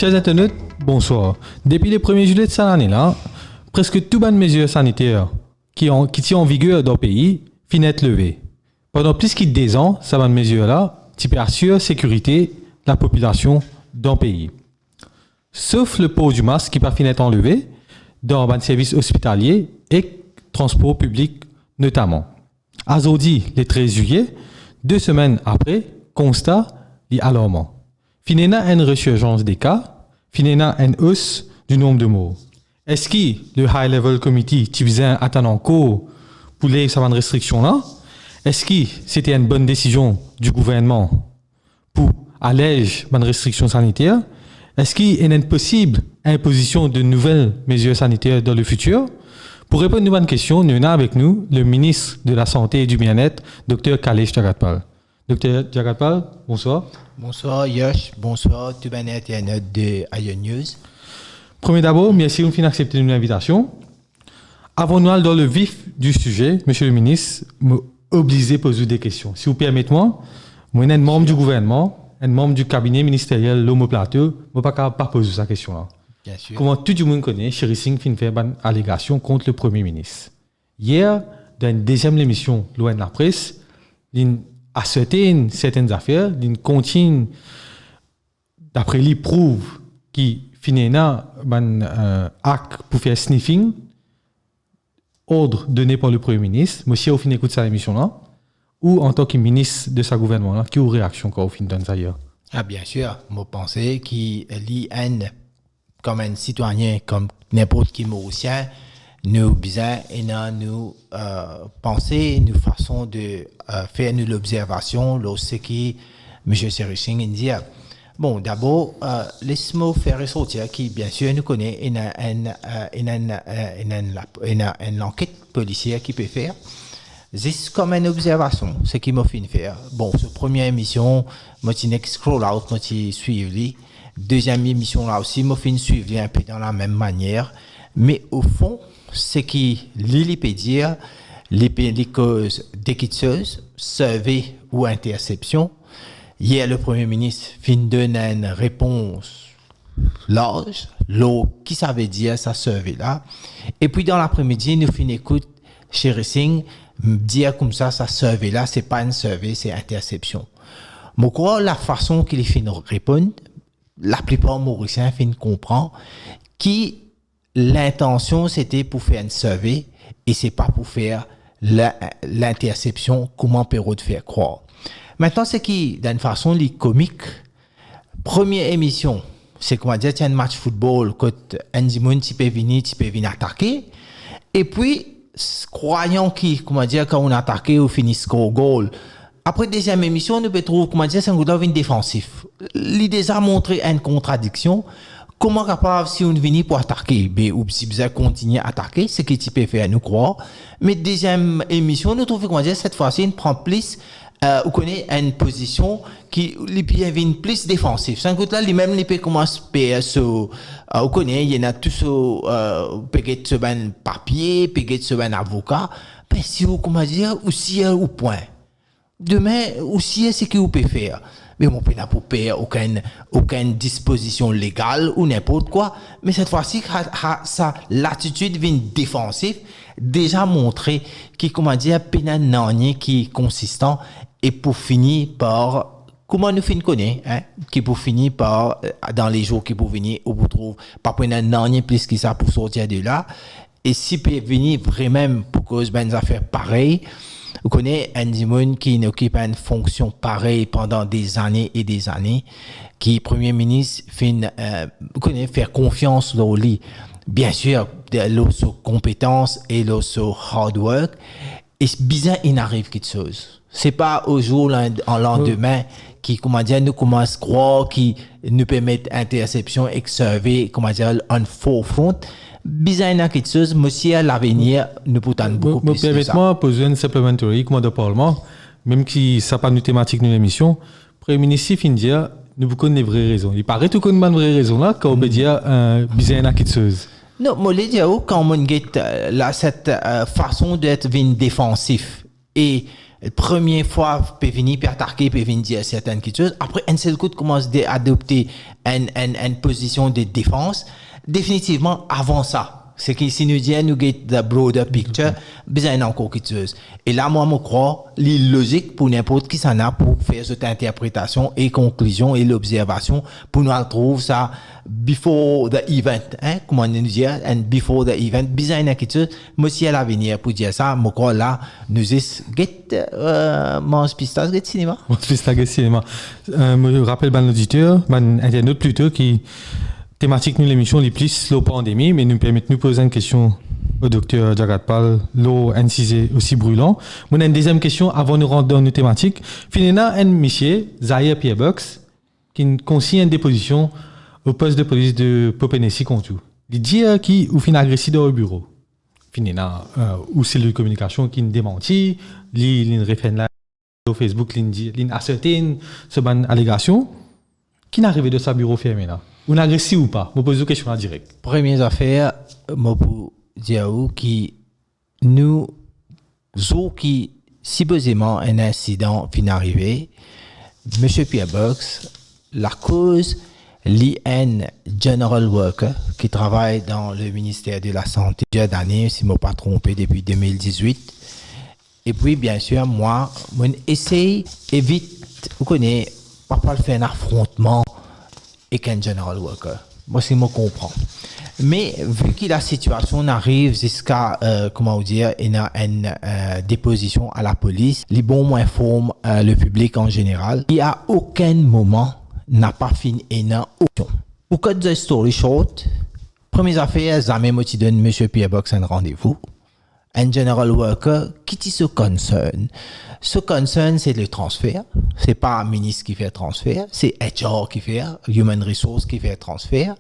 Chers internautes, bonsoir. Depuis le 1er juillet de cette année-là, presque toutes les mesures sanitaires qui sont en vigueur dans le pays finissent d'être levées. Pendant plus de 2 ans, ces mesures-là, tu peux assurer la sécurité de la population dans le pays. Sauf le port du masque qui peut finir d'être enlevé dans les services hospitaliers et transport public notamment. Aujourd'hui, le 13 juillet, 2 semaines après, constat est alarmant. Finalement, une resurgence des cas, finalement, une hausse du nombre de morts. Est-ce que le High Level Committee qui faisait attendre encore pour les restrictions-là, est-ce que c'était une bonne décision du gouvernement pour alléger les restrictions sanitaires? Est-ce qu'il est une possible imposition de nouvelles mesures sanitaires dans le futur? Pour répondre à une bonne question, nous avons avec nous le ministre de la Santé et du Bien-être, Dr Kailesh Jagatpal. Dr Jagatpal, bonsoir. Bonsoir Yosh, bonsoir tout le monde de Ion News. Premier d'abord, merci de nous accepter l'invitation. Avant de nous aller dans le vif du sujet, monsieur le ministre, me obligé à poser des questions. Si vous permettez-moi, moi, je suis un membre du gouvernement, un membre du cabinet ministériel L'Homo Plateau, je ne peux pas poser cette question-là. Bien sûr. Comment tout le monde connaît, Chéri Singh fin fait une allégation contre le Premier ministre. Hier, dans une deuxième émission loin de la presse, il a asserté certaines affaires, il continue, d'après lui, prouve qu'il finit un acte pour faire sniffing, ordre donné par le Premier ministre. Monsieur, au fin écoute cette émission-là, ou en tant que ministre de sa gouvernement-là, qui a une réaction quand au fin de d'ailleurs? Ah, bien sûr, moi pensais qu'il lit comme un citoyen, comme n'importe qui mauricien, nous besoin et nous penser, nous façon de faire nous l'observation lorsque M. Serichin dit. Bon, d'abord, laisse-moi faire ressortir qui, bien sûr, nous connaît une enquête policière qui peut faire. C'est comme une observation, ce qui m'a fait faire. Bon, cette première émission, moi, je scroll out, moi, je suivi. Deuxième émission, là aussi, moi, je suivi un peu dans la même manière. Mais au fond, ce qui peut dire, les causes d'équiteuse, survey ou interception. Hier, le Premier ministre fin donner une réponse large, qui ça veut dire, ça survey là. Et puis, dans l'après-midi, nous fin écoute Chéri Singh dire comme ça survey là, c'est pas une survey, c'est interception. Mais quoi, la façon qu'il fin répondre, la plupart mauriciens fin comprendre qui l'intention c'était pour faire une survey et c'est pas pour faire l'interception, comment Perrault faire croire. Maintenant, c'est qui, d'une façon, les comiques, première émission, c'est comment dire, c'est un match football, quand un Dimon, tu peux venir attaquer, et puis, croyant comment dire, quand on attaque, on finit score goal. Après deuxième émission, on peut trouver, comment dire, c'est un goal défensif. L'idée a montré une contradiction. Comment capable, si on vient pour attaquer, ou si vous continuez à attaquer, ce que tu peux faire, nous croire. Mais deuxième émission, nous trouvons, comment dire, cette fois-ci, on prend plus, on connaît une position qui les pieds viennent plus défensif. Sans que là, les mêmes les pieds commencent à on connaît, il y en a tous payer de ce ben papier, payer de ce ben avocat. Ben si vous comment dire aussi au point. Demain aussi c'est que vous pouvez faire. Mais mon peut pas pour payer aucune disposition légale ou n'importe quoi. Mais cette fois-ci, ça l'attitude vient défensive déjà montré qui comment dire pénal qui est consistant et pour finir par comment nous fin connaît qui pour finir par dans les jours qui pour venir où vous trouve pas pénal plus que ça pour sortir de là et si peut venir vraiment pour cause ben affaires pareilles. Vous connaissez un Dimon qui occupe une fonction pareille pendant des années et des années, qui Premier ministre vous connaissez faire confiance dans lui. Bien sûr, sur compétence et sur hard work. Et bizarre, il n'arrive quelque chose. C'est pas au jour en lendemain qui comment dire nous commence à croire qui nous permet interception et survey comment dire en forefront. Bizarre, il y a quelque chose, monsieur, à l'avenir, nous pouvons beaucoup plus de ça. Permettez-moi de poser une supplementary, comme de Parlement, même si ça n'a pas une thématique de l'émission. Premier ministre, il dit, nous vous connaissons les vraies raisons. Il paraît tout qu'on a une vraie raison là, quand on peut dire, bizarre, il y a quelque chose. Non, moi, je dis, quand on get cette façon d'être défensif et La première fois, peut venir, peut attaquer, peut venir dire certaines choses. Après, un seul coup, commence à adopter une position de défense. Définitivement, avant ça. C'est que si nous disons, nous get the broader picture, besoin encore quelque chose. Et là, moi, je crois, les logique pour n'importe qui s'en a pour faire cette interprétation et conclusion et l'observation pour nous trouver ça before the event, hein, comment on nous dit, and before the event, besoin de quelque chose. Moi, si à l'avenir pour dire ça, je crois là, nous est, mon pistage, get cinéma. Mon pistage, cinéma. Me rappelle, ben, l'auditeur, ben, internaute plutôt qui, thématique nous l'émission les plus la pandémie mais nous permet de nous poser une question au docteur Jagatpal l'eau incisé aussi brûlant. Mon une deuxième question avant de rentrer dans nos thématiques. Finalement un monsieur Zahir Pierbox qui consigne une déposition au poste de police de Popénessi contre tout. Il dit qui ou fin agressif dans le bureau. Finalement ou c'est la communication qui démentit, il refait là au Facebook il ascertine ce ban allégation qui n'arrive de sa bureau fermé là. Ou agressif ou pas? Je pose une question en direct. Première affaire, je peux dire que nous, qui, supposément, un incident vient d'arriver, M. Pierbox, la cause, l'IN General Worker, qui travaille dans le ministère de la Santé déjà d'années, si je ne me pas trompé, depuis 2018. Et puis, bien sûr, moi, j'essaie, évite, vous connaissez, pas faire un affrontement et qu'un general worker. Moi, c'est moi comprends. Mais vu que la situation arrive jusqu'à, comment dire, une déposition à la police, les bons mots informent le public en général. Il n'y a aucun moment n'a pas fini et n'a aucun. Pour cut the story short, première affaire, jamais moi tu donne M. Pierbox un rendez-vous. Un general worker qui se concerne. Ce concern, c'est le transfert. C'est pas un ministre qui fait le transfert, c'est HR qui fait, Human Resource qui fait le transfert.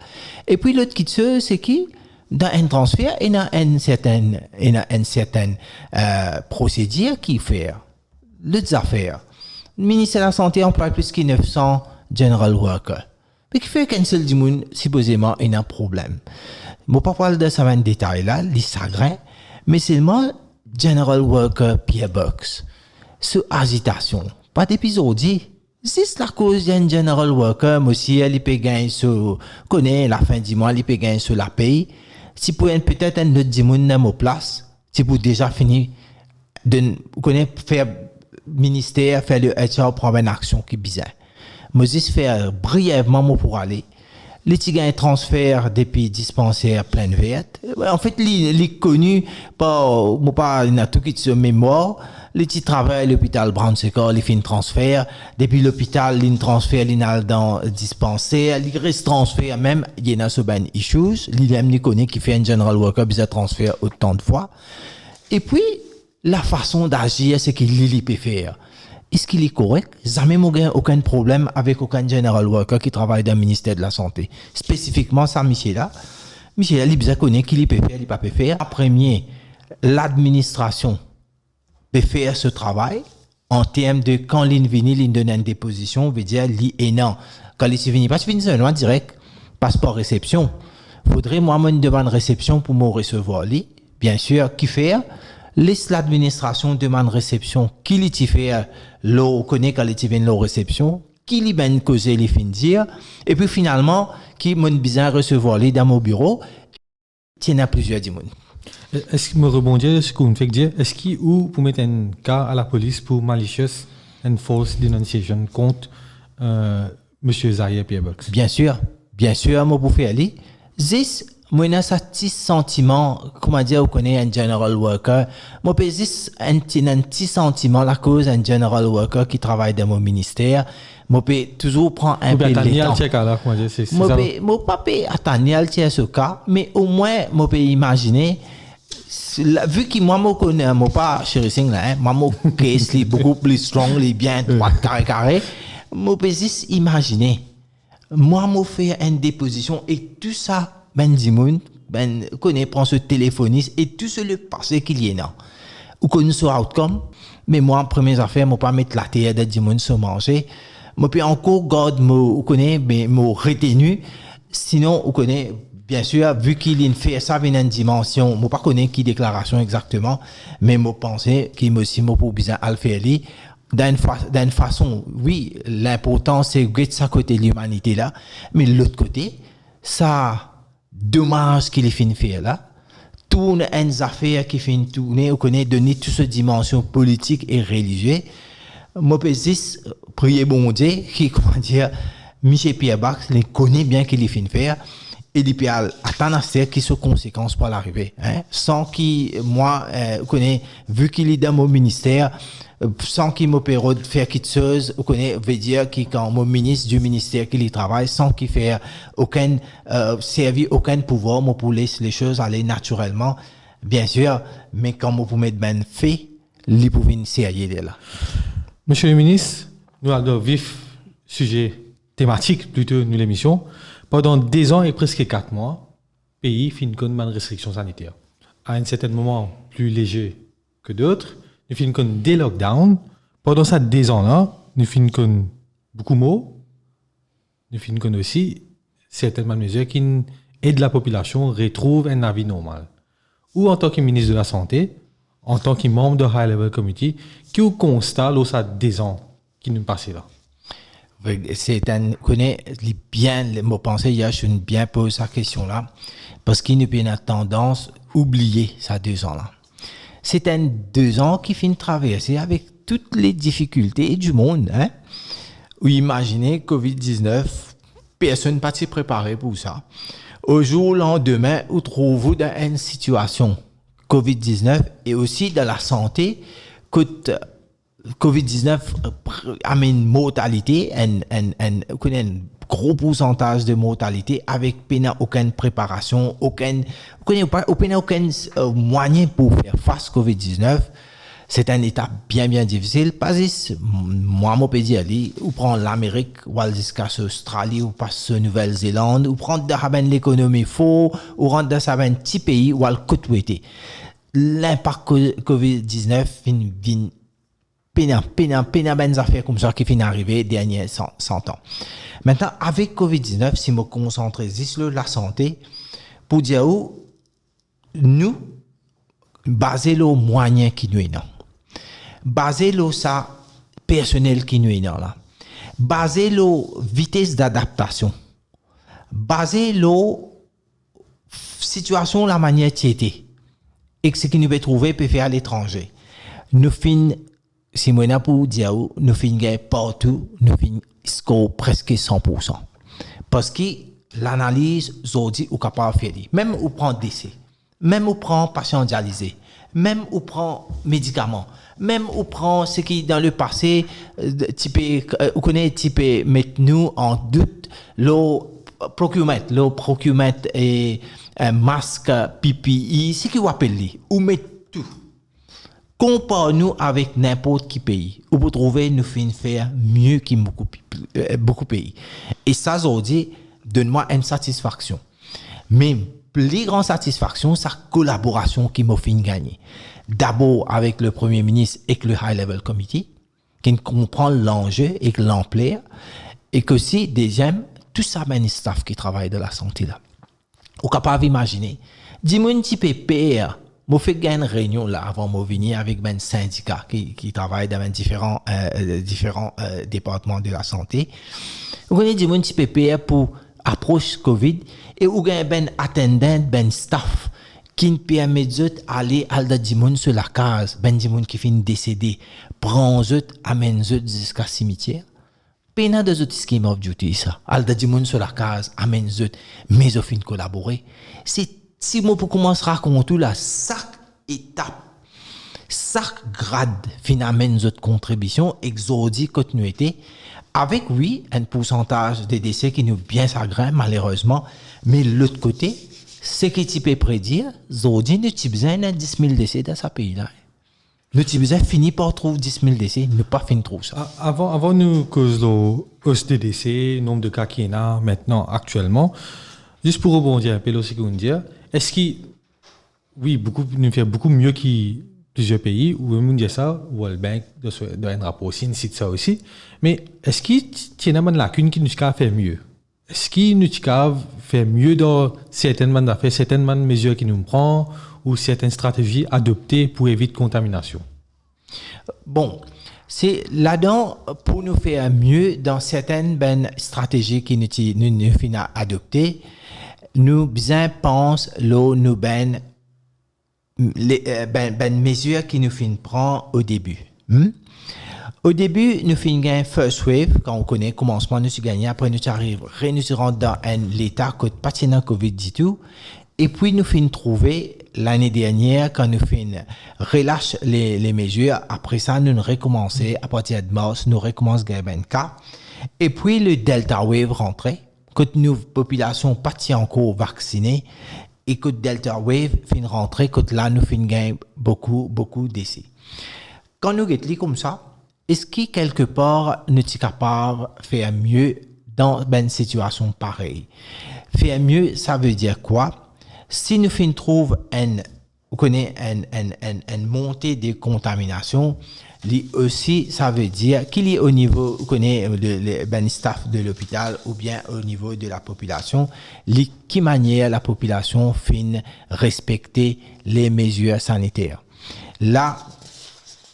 Et puis l'autre qui c'est qui, dans un transfert, il y a une certaine procédure qui fait. L'autre affaire. Le ministère de la Santé emploie plus que 900 general workers. Mais qui fait qu'un seul du monde, supposément, il y a un problème. Je ne vais pas parler de ça en détail là, les sagrins. Mais seulement General Worker Pierbox. Sous agitation. Pas d'épisode. C'est la cause d'un General Worker, aussi, il peut gagner sur, connaît la fin du mois, il peut gagner sur la paye. Si pour peut-être un autre dimanche dans ma place, si pour déjà fini de, connaît, faire ministère, faire le HR, prendre une action qui est bizarre. Moi, je faire brièvement, pour aller. Les petits gars transfert depuis dispensaire pleine verte. En fait, les connus, pas, il y a tout qui se mémoire. Les petits travaillent à l'hôpital Brown-Sécor, les fins transfert. Depuis l'hôpital, ils transfèrent, ils dans dispensaire. Les restent transfert, même, il y en a ce ben issues. Les connaît qui fait un general worker, ils transfert autant de fois. Et puis, la façon d'agir, c'est qu'il peut faire. Est-ce qu'il est correct? Jamais aucun problème avec aucun general worker qui travaille dans le ministère de la Santé. Spécifiquement, ça, Michel-là. Michel-là, il bien connaît qu'il peut faire, il peut faire. En premier, l'administration peut faire ce travail en termes de quand l'in vini, l'in donne une déposition, veut dire li et non. Quand l'in vini, pas fini seulement direct, passeport réception. Faudrait moi une demande réception pour me recevoir li. Bien sûr, qui fait? Laisse l'administration demande réception, qui l'y fait, l'eau connaît quand l'y vient l'eau réception, qui l'y ben causer les fins dire, et puis finalement, qui m'a besoin recevoir les dans mon bureau, il y en a plusieurs dimanches. Est-ce que me rebondir ce qu'on fait dire, est-ce qu'il ou pour mettre un cas à la police pour malicious and false denunciation contre monsieur Zahir Pierbox? Bien sûr, moi pour faire aller. Moi, j'ai un petit sentiment, comment dire, vous connaissez un general worker. Moi, j'ai un petit sentiment, la cause un general worker qui travaille dans mon ministère. Moi, peux toujours prendre un peu de temps. Moi, pas attendre ce cas, mais au moins, moi, peux imaginer, vu que moi, je connais, moi, pas chéri Singh là, hein, moi, mon case, est beaucoup plus strong, est bien droit, carré. Moi, peux juste imaginer. Moi, je fais une déposition et tout ça, ben Dimoun, connaît, prend ce téléphoniste et tout ce le passé qu'il y a là. Ou connaît ce outcome, mais moi, première affaire, moi pas mettre la tête de Dimoun se manger. Moi, puis encore, garde, moi, connaît, mais, moi, retenu. Sinon, vous connaît, bien sûr, vu qu'il fait ça dans une dimension, je ne connais pas qui déclaration exactement, mais je pense qu'il m'a aussi pour bien le faire. D'une façon, oui, l'important c'est de ça côté de l'humanité là, mais de l'autre côté, ça dommage qu'il ait fini faire là. Tourne une affaire qui fait tourner, on connaît donner toute cette dimension politique et religieuse. Moi, je peux prier bon Dieu, qui, comment dire, Michel Pierre Bach, il connaît bien qu'il est fin de faire, et il peut attendre à ce qui sont conséquences pour l'arrivée. Hein? Sans qu'il, moi, connais, vu qu'il est dans mon ministère, sans qu'il m'opère de faire quelque chose, on connaît, veut dire qu'il quand mon ministre du ministère qu'il y travaille, sans qu'il fait aucun, servi aucun pouvoir, moi, pour laisser les choses aller naturellement, bien sûr, mais quand moi, pour mettre ben fait, il peut venir sérieux là. Monsieur le ministre, nous avons vif sujet thématique plutôt de l'émission. Pendant 2 ans et presque 4 mois, le pays finit une restriction sanitaire. À un certain moment plus léger que d'autres, nous finissons des lockdowns. Pendant ces 2 ans-là, nous finissons beaucoup de mots. Nous finissons aussi certaines mesures qui aident la population à retrouver un avis normal. Ou en tant que ministre de la Santé, en tant que membre de High Level Committee, qui au constat, là, ça 2 ans qui nous passent là. C'est un, connaît bien, moi pensais hier, je suis bien posé cette question-là, parce qu'il n'y a pas une tendance à oublier ça 2 ans-là. C'est un 2 ans qui finit de traverser avec toutes les difficultés du monde, hein. Ou imaginez Covid-19, personne n'a pas s'y préparé pour ça. Au jour au lendemain, vous trouvez dans une situation Covid-19 et aussi dans la santé, que Covid-19 amène mortalité, un gros pourcentage de mortalité avec aucune préparation, aucun moyen pour faire face à Covid-19. C'est un état bien difficile. Pas moi, je peux dire, ou prendre l'Amérique, ou aller jusqu'à l'Australie, ou passer Nouvelle-Zélande, ou prendre l'économie faux, ou rendre dans un petit pays, ou aller côtoyer. L'impact Covid-19 vient ben affaires comme ça qui finit d'arriver derniers 100 ans. Maintenant, avec Covid-19, si je me concentre sur la santé, pour dire où nous, basé le moyen qui nous est là, basé le ça personnel qui nous est là, basé le vitesse d'adaptation, basé le situation, la manière qui était, et ce qui nous peut trouver peut faire à l'étranger. Nous finissons, si moi pour dire, nous finissons partout, nous finissons presque 100%. Parce que l'analyse, aujourd'hui, est capable de faire. Même on prend décès, même on prend patient dialysé, même on prend médicaments, même on prend ce qui dans le passé, on connaît type mettre nous en doute le procurement et un masque PPE, ce qui vous appelle ou mettre tout. Compare-nous avec n'importe qui pays. Où vous trouvez nous faire mieux que beaucoup de pays. Et ça, aujourd'hui, donne-moi une satisfaction. Mais plus grande satisfaction, c'est la collaboration qui m'a fait gagner. D'abord avec le Premier ministre et le High Level Committee, qui comprend l'enjeu et l'ampleur, et que si, deuxième, tout ça, ben, staff qui travaille dans la santé là. Vous êtes capable d'imaginer. Dis-moi un petit peu PR. Je fais une réunion là avant de venir avec un syndicat qui travaille dans différents départements de la santé. Vous connaissez dis-moi un petit peu PR pour approche Covid et vous avez un attendant, un staff qui nous permet d'aller à la dimon sur la case, ben dimon qui finit décédé, prend eux, amène eux jusqu'à cimetière. Pena de autres scheme of duty ça. Al da dimon sur la case, amène eux, mais au fin de collaborer. C'est si moi pour commencer à raconter là, chaque étape, chaque grade finalement notre contribution exodie continuité avec oui un pourcentage de décès qui nous bien s'aggrave malheureusement, mais l'autre côté, ce qui tu peux prédire, aujourd'hui nous avons besoin de 10 000 décès dans ce pays-là. Nous avons besoin finir par trouver 10 000 décès, ne pas finir trop ça. Avant nous cause le hausse des décès, nombre de cas qu'il y a maintenant actuellement, juste pour rebondir un peu ce que vous dites, est-ce qu'il oui nous fait beaucoup mieux que plusieurs pays où on dit ça World Bank doit un rapport aussi cite ça aussi, mais est-ce qu'il y a une lacune qui nous a fait mieux? est-ce qu'il nous fait mieux dans certaines affaires, certaines mesures qui nous prend ou certaines stratégies adoptées pour éviter contamination? Bon, c'est là-dedans pour nous faire mieux dans certaines stratégies qui nous finissent adopter. Nous bien pense nous les mesures qui nous finissent prendre au début. Au début, nous finissons un first wave, quand on connaît commencement, nous gagnons, après nous arrivons, nous rentrons dans l'état que pas de Covid du tout, et puis nous finissons trouver l'année dernière, quand nous finissons relâche les mesures, après ça, nous recommençons, à partir de mars, nous recommençons à gagner cas, et puis le Delta wave rentrait, que nous, population, pas encore vaccinée, et que Delta wave finit rentrer, que là, nous finissons gagner beaucoup d'essais. Quand nous gagnons comme ça, est-ce que quelque part, nous sommes capables de faire mieux dans une situation pareille? Faire mieux, ça veut dire quoi? Si nous trouvons une montée de contamination, aussi, ça veut dire qu'il y a au niveau, le staff de l'hôpital ou bien au niveau de la population, qui manière la population fin respecter les mesures sanitaires. Là,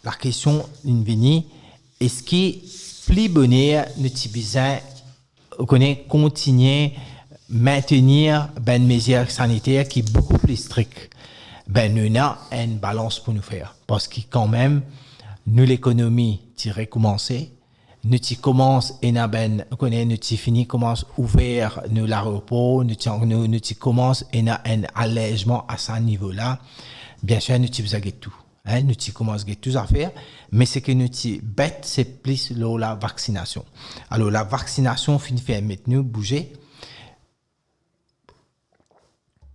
la question est est-ce qu'il plus bonheur nous besoin continuer maintenir une mesure sanitaire qui est beaucoup plus stricte? Nous avons une balance pour nous faire parce que quand même nous l'économie qui recommencer, nous commence et nous fini commence ouvert nous l'aéroport, nous commence et un allègement à ce niveau-là. Bien sûr nous besoin de tout. Nous commençons à tout à faire, mais ce que nous bête, c'est plus la vaccination. Alors, la vaccination fait maintenant bouger,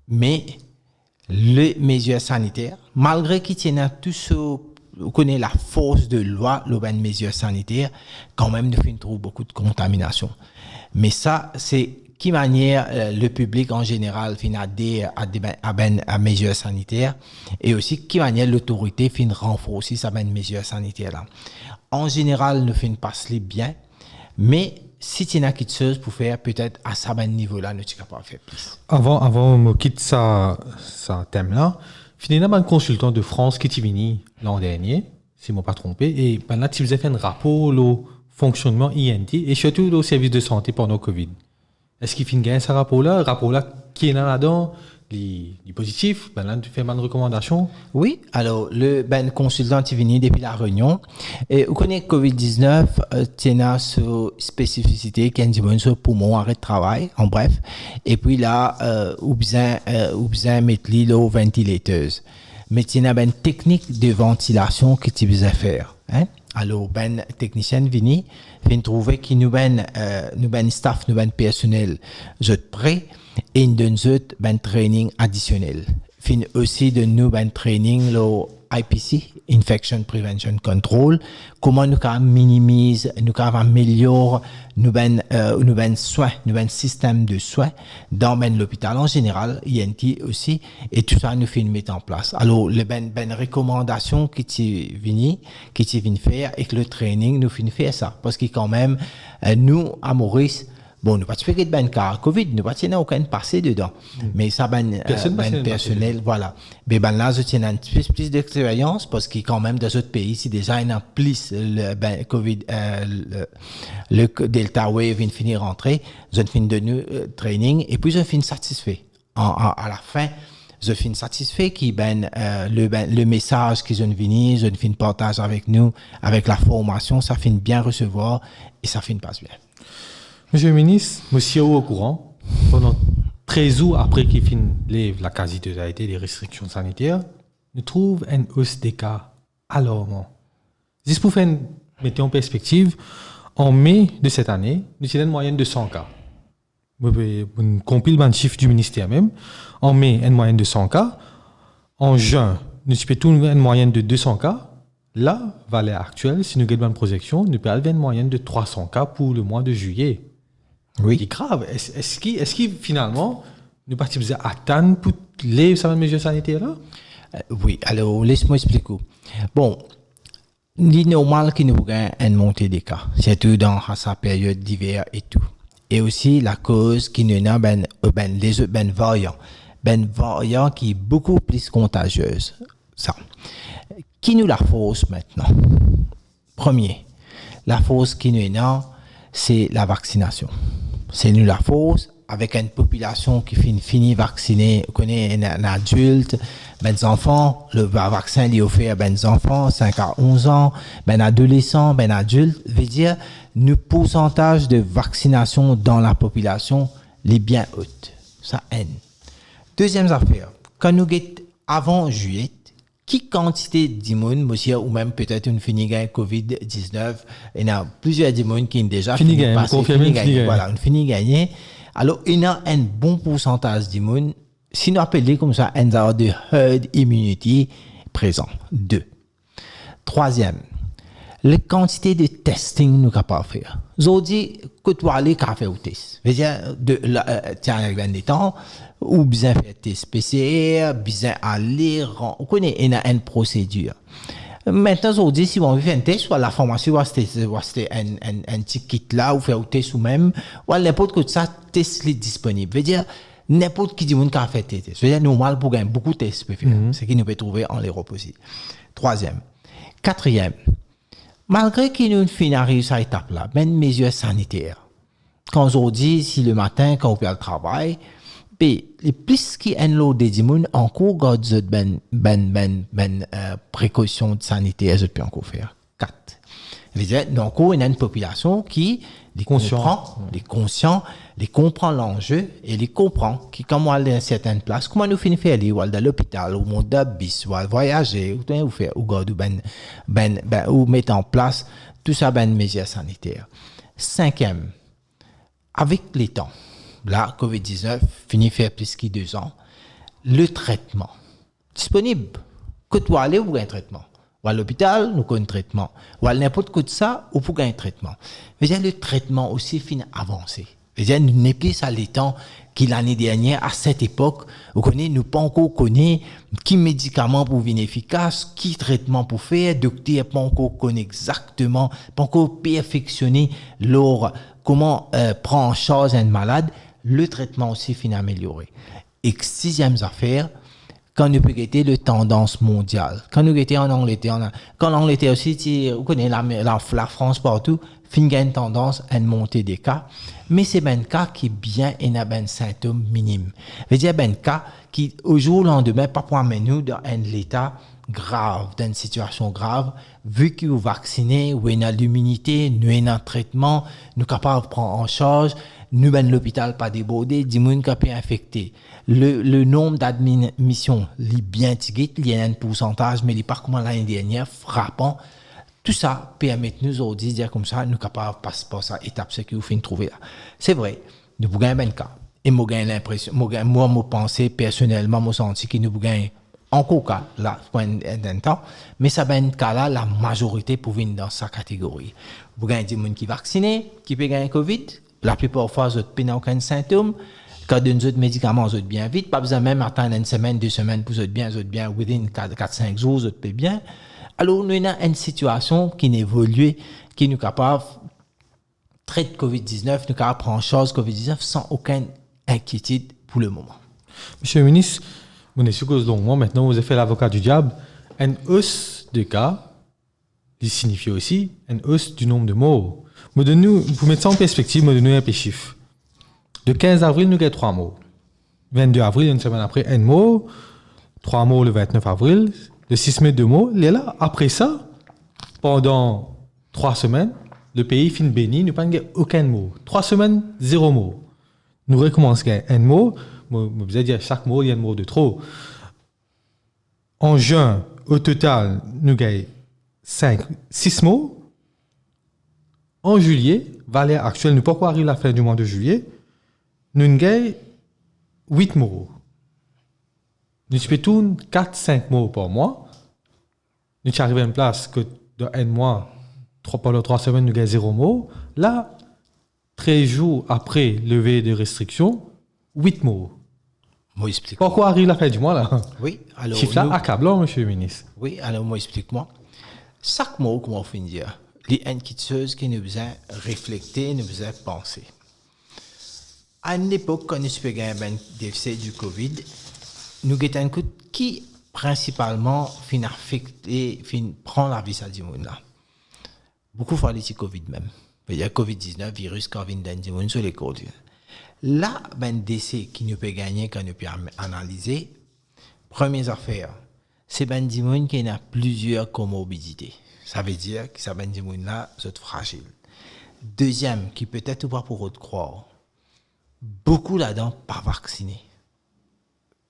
mais les mesures sanitaires, malgré qu'ils tiennent tout ce, on connaît la force de loi, les mesures sanitaires, quand même, nous trouve beaucoup de contamination. Mais ça, c'est qui manière le public en général fin adhère à mesures sanitaires et aussi qui manière l'autorité fin renforcer sa mesures sanitaires là. En général, nous fin passe bien, mais si tu n'as quelque chose pour faire peut-être à ce niveau là, nous sommes capables de faire plus. Avant de quitter ça thème là, finalement un consultant de France qui est venu l'an dernier, si je ne me pas trompé, et là tu faisais fait un rapport au fonctionnement INT et surtout au service de santé pendant Covid. Est-ce qu'il finit gagner ce rapport-là qui est là-dedans, les positifs, là, tu fais mal de recommandations? Oui, alors, le consultant est venu depuis la réunion. Et vous connaissez Covid-19, tu as une spécificité qui est une sur poumon, arrêt de travail, en bref. Et puis là, vous besoin mettre l'île aux ventilateuses. Mais tu as une technique de ventilation que tu besoin faire. Alors, technicien vini, vient trouver qu'il nous staff, nous personnel, prêt, et nous donne training additionnel. Fin aussi de nous training le IPC, Infection Prevention Control, comment nous minimiser, nous améliorer nous soins, nous système de soins dans l'hôpital en général, INT aussi, et tout ça nous fait mettre en place. Alors, les recommandations qui viennent faire et que le training nous fait faire ça. Parce que quand même, nous, à Maurice, bon, nous pas de cas Covid, nous pas tiens aucun passé dedans. Mais ça personnel, voilà. Mais là, je tiens un plus d'expérience parce que quand même dans d'autres pays, si déjà il y a plus le Covid, le Delta wave vient finir rentrer, je finis de nous training et puis je finis satisfait. À la fin, je finis satisfait qui le message qu'ils ont venu, je finis partage avec nous, avec la formation, ça finit bien recevoir et ça finit passe bien. Monsieur le ministre, monsieur au courant, pendant 13 jours après qu'il finisse la quasi-totalité des restrictions sanitaires, nous trouvons une hausse des cas alarmant. Juste pour mettre en perspective, en mai de cette année, nous avons une moyenne de 100 cas. On compile le chiffre du ministère même. En mai, une moyenne de 100 cas. En juin, nous avons une moyenne de 200 cas. Là, valeur actuelle, si nous avons une projection, nous avons une moyenne de 300 cas pour le mois de juillet. Oui. C'est grave. Est-ce qu'il finalement, nous partons à atteindre pour les mesures sanitaires là? Oui, alors laisse-moi expliquer. Bon, il est normal qu'il nous ait une montée des cas, surtout dans sa période d'hiver et tout. et aussi la cause qui nous a les autres variants qui est beaucoup plus contagieuse. Ça. Qui nous la fausse maintenant? Premier, la fausse qui nous a, c'est la vaccination. C'est nous la fausse avec une population qui finit vaccinée, on connaît un adulte, ben enfants, le vaccin est offert à ben enfants, 5 à 11 ans, ben adolescents, ben adultes, veut dire, le pourcentage de vaccination dans la population est bien haute. Ça N. Deuxième affaire, quand nous guettons avant juillet, qui quantité d'immunes, monsieur, ou même peut-être une fini gain COVID-19, il y a plusieurs d'immunes qui ont déjà fini gagné. Voilà, une fini gagnée. Alors, il y a un bon pourcentage d'immunes. Si nous appelons comme ça, un genre de herd immunity présent. 2. Troisième, la quantité de testing nous capables de faire. Aujourd'hui, que tu vas aller faire au test. Tiens, avec un temps, ou bien faire test PCR, bien aller, on connaît une procédure. Maintenant, aujourd'hui, si on veut faire un test, soit la pharmacie, ou c'est un petit kit là, ou faire un test ou même, ou n'importe quoi de ça, test est disponible. Veut dire, n'importe qui dit qu'on a fait test. C'est dire normal pour gagner beaucoup de tests, ce qui nous peut trouver en l'Europe aussi. Troisième. Quatrième. Malgré qu'il nous finisse à cette étape-là, ben mesures sanitaires. Quand aujourd'hui, si le matin, quand on fait le travail, les plus qui ont l'eau des immunes, encore gardent précautions sanitaires, je peux encore faire. 4. Donc, il y a une population qui les comprend, les conscient, les comprend l'enjeu et les comprend, qui, comme on est dans certaines places, comment nous finissons faire aller, ou dans l'hôpital, ou monde de bis, ou voyager, ou faire, ou mettre en place tout ça, mesures sanitaires. Cinquième, avec les temps, là, COVID-19 finit faire plus que 2 ans, le traitement disponible. Que tu vas aller ou un traitement. Ou à l'hôpital, nous avons un traitement. Ou à n'importe quoi de ça, ou pour un traitement. Mais le traitement aussi finit avancé. Nous n'est plus à l'étang qui l'année dernière, à cette époque, nous ne pas encore connaît qui médicament pour venir efficace, qui traitement pour faire, docteur pas encore connaît exactement, pas encore perfectionné leur comment prendre en charge un malade. Le traitement aussi finit amélioré. Et 6e affaire, quand nous peut guetter le tendance mondiale. Quand nous guettons en Angleterre, quand l'Angleterre aussi, vous connaissez la France partout, fin une tendance à une montée des cas. Mais c'est un cas qui est bien et n'a un symptôme minime. Je veux dire, un cas qui, au jour au lendemain, pas pour amener nous dans un état grave, dans une situation grave, vu que vous vaccinez, vous avez l'immunité, nous avons un traitement, nous sommes capables de prendre en charge, nous avons l'hôpital pas débordé, 10 personnes qui sont infectées. Le nombre d'admissions est bien tigé, il y a un pourcentage, mais il n'est pas comme l'année dernière, frappant. Tout ça permet nous aujourd'hui de dire comme ça, nous sommes capables de passer par cette étape, ce que vous finissez de trouver là. C'est vrai, nous avons gagné un cas. Et moi, j'ai l'impression, moi, je pense personnellement, moi, senti que nous avons gagné encore cas, là, pour un temps, mais ça ben cas là, la majorité pour venir dans sa catégorie. Vous gagnez des gens qui sont vaccinés, qui peuvent gagner Covid, la plupart des fois, vous n'avez aucun symptôme. Quand vous avez médicaments, vous êtes bien vite. Pas besoin même attendre une semaine, 2 semaines pour vous êtes bien, within 4-5 jours, vous êtes bien. Alors, nous avons une situation qui évolue, qui nous capable de traiter COVID-19, nous capable de prendre en charge COVID-19 sans aucune inquiétude pour le moment. Monsieur le ministre, vous êtes sûr que longuement, maintenant, vous avez fait l'avocat du diable. Une hausse de cas, qui signifie aussi une hausse du nombre de morts. Pour mettre ça en perspective, je donne un peu de chiffres. Le 15 avril, nous avons 3 morts. 22 avril, une semaine après, 1 mort. 3 morts le 29 avril. Le 6 mai, 2 morts. Et là, après ça, pendant 3 semaines, le pays finit béni, nous n'avons pas aucun mort. 3 semaines, 0 mort. Nous recommençons à 1 mort. Vous allez dire, chaque mot, il y a un mot de trop. En juin, au total, nous avons 6 mots. En juillet, valeur actuelle, nous ne pouvons pas arriver à la fin du mois de juillet, nous avons 8 mots. Nous avons 4-5 mots par mois. Nous arrivons à une place que dans un mois, pendant 3 semaines, nous avons 0 mots. Là, 13 jours après levée de restrictions, 8 mots. Moi, explique. Pourquoi arrive la fin du mois là? Oui, alors. Chiffre là accablant, monsieur le ministre. Oui, alors moi, explique-moi. Chaque mot, comment on finit dire, les inquiétudes qui nous faisait réfléchir, nous faisait penser. À une époque, quand nous avons un décès du Covid, nous avons un coup qui principalement fin affecté, prend la vie du monde là. Beaucoup font les Covid même. Il y a Covid-19, virus, Covid-19 sur les corps. Là, ben décès qui nous peut gagner quand nous peut analyser. Première affaire, c'est ben du monde qui a plusieurs comorbidités. Ça veut dire que ça ben du monde là, c'est fragile. Deuxième, qui peut-être ou pas pour autre croire, beaucoup là-dedans pas vaccinés.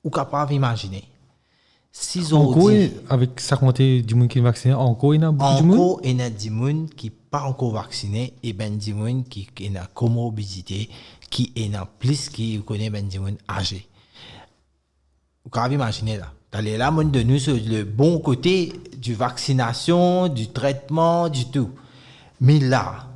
Ou capable d'imaginer. Encore, avec ça compter du monde qui est vacciné, encore il y a beaucoup de monde. Encore il y a du monde qui n'est pas encore vacciné et ben du monde qui a comorbidité, qui est en plus qui connaît ben du monde âgé. Vous pouvez imaginer là. D'aller là, monde de nous sur le bon côté du vaccination, du traitement, du tout. Mais là,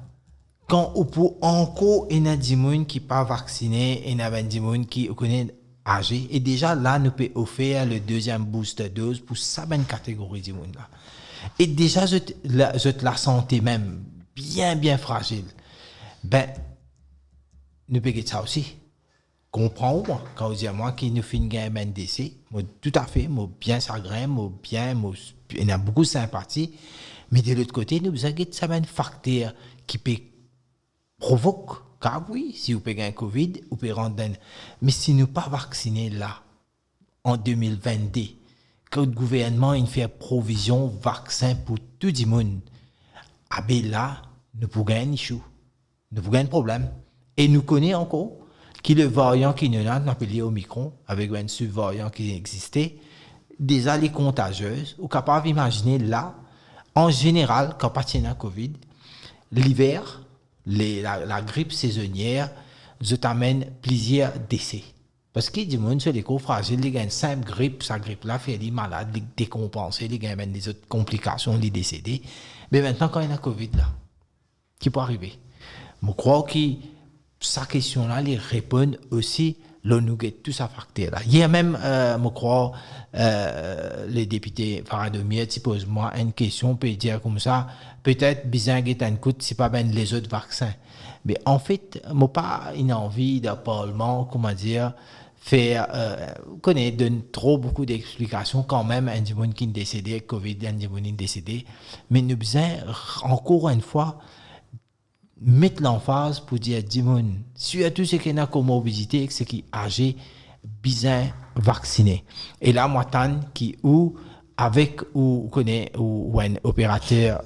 quand on peut encore il y a du monde qui n'est pas vacciné, il y a du monde qui connaît âgé. Et déjà là, nous pouvons offrir le deuxième booster dose pour ça bonne catégorie du monde là. Et déjà, la santé même, bien fragile. Ben, nous pouvons ça aussi. Comprends moi quand vous dites à moi qu'il nous fait une gamme NDC, moi tout à fait, moi bien chagrin, moi bien, il y a beaucoup de sympathie. Mais de l'autre côté, nous avons ça un facteur qui peut provoquer. Car oui, si vous payez un Covid, vous pouvez rendre dans... Mais si nous pas vaccinés là, en 2022, que le gouvernement il fait provision vaccin pour tout le monde, ah ben là, nous pouvons gagner un issue. Nous pouvons gagner un problème. Et nous connaissons encore que le variant qui nous a appelé Omicron, avec un sub-variant qui existait, déjà les contagieuses, ou capable d'imaginer là, en général, quand on a Covid, l'hiver, la grippe saisonnière, je t'amène plusieurs décès. Parce que du monde sur les corps fragiles, les gars, une simple grippe, sa grippe-là fait les malades, les décompenser, les gars, même des autres complications, les décédés. Mais maintenant, quand il y a la COVID, là, qui peut arriver? Je crois que sa question-là, les répondent aussi, là, nous avons tout ça facteur là. Il y a même, je crois, les députés Faradomier, tu poses moi une question, peut dire comme ça, peut-être, bizarre, c'est pas bien les autres vaccins. Mais en fait, je n'ai pas une envie d'un parlement, comment dire, faire, donne trop beaucoup d'explications quand même, un monde qui est décédé, Covid, un monde qui est décédé. Mais nous besoin, encore une fois, mettre l'emphase pour dire, Dimon, surtout ceux qui ont comorbidité, ceux qui sont âgés, bien vaccinés. Et là, moi, qui ou avec ou connaît ou un opérateur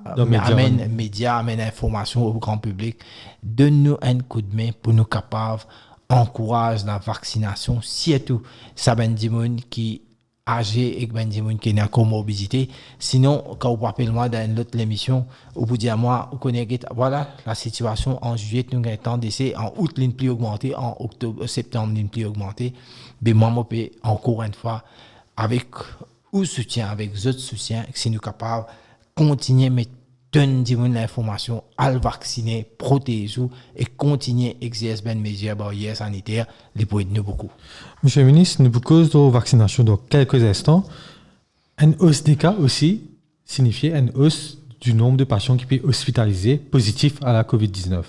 amène médias, amène information au grand public, donne-nous un coup de main pour nous capables encourage la vaccination, surtout ça ben du monde qui âgé et ben du monde qui a comorbidité. Sinon, quand vous rappelez moi dans l'autre émission, vous dites à moi, vous connaissez, voilà la situation en juillet, nous avons un temps d'essai, en août, l'une plus augmentée, en octobre, septembre, l'une plus augmentée. Mais moi, je peux encore une fois, avec ou soutien, avec d'autres soutiens, si nous sommes capables de continuer à mettre l'information à le vacciner, protéger et continuer à exercer des mesures barrières sanitaires, les pour aider beaucoup. Monsieur le ministre, nous cause de vaccination dans quelques instants. Une hausse des cas aussi signifie une hausse du nombre de patients qui peuvent hospitaliser positifs à la COVID-19.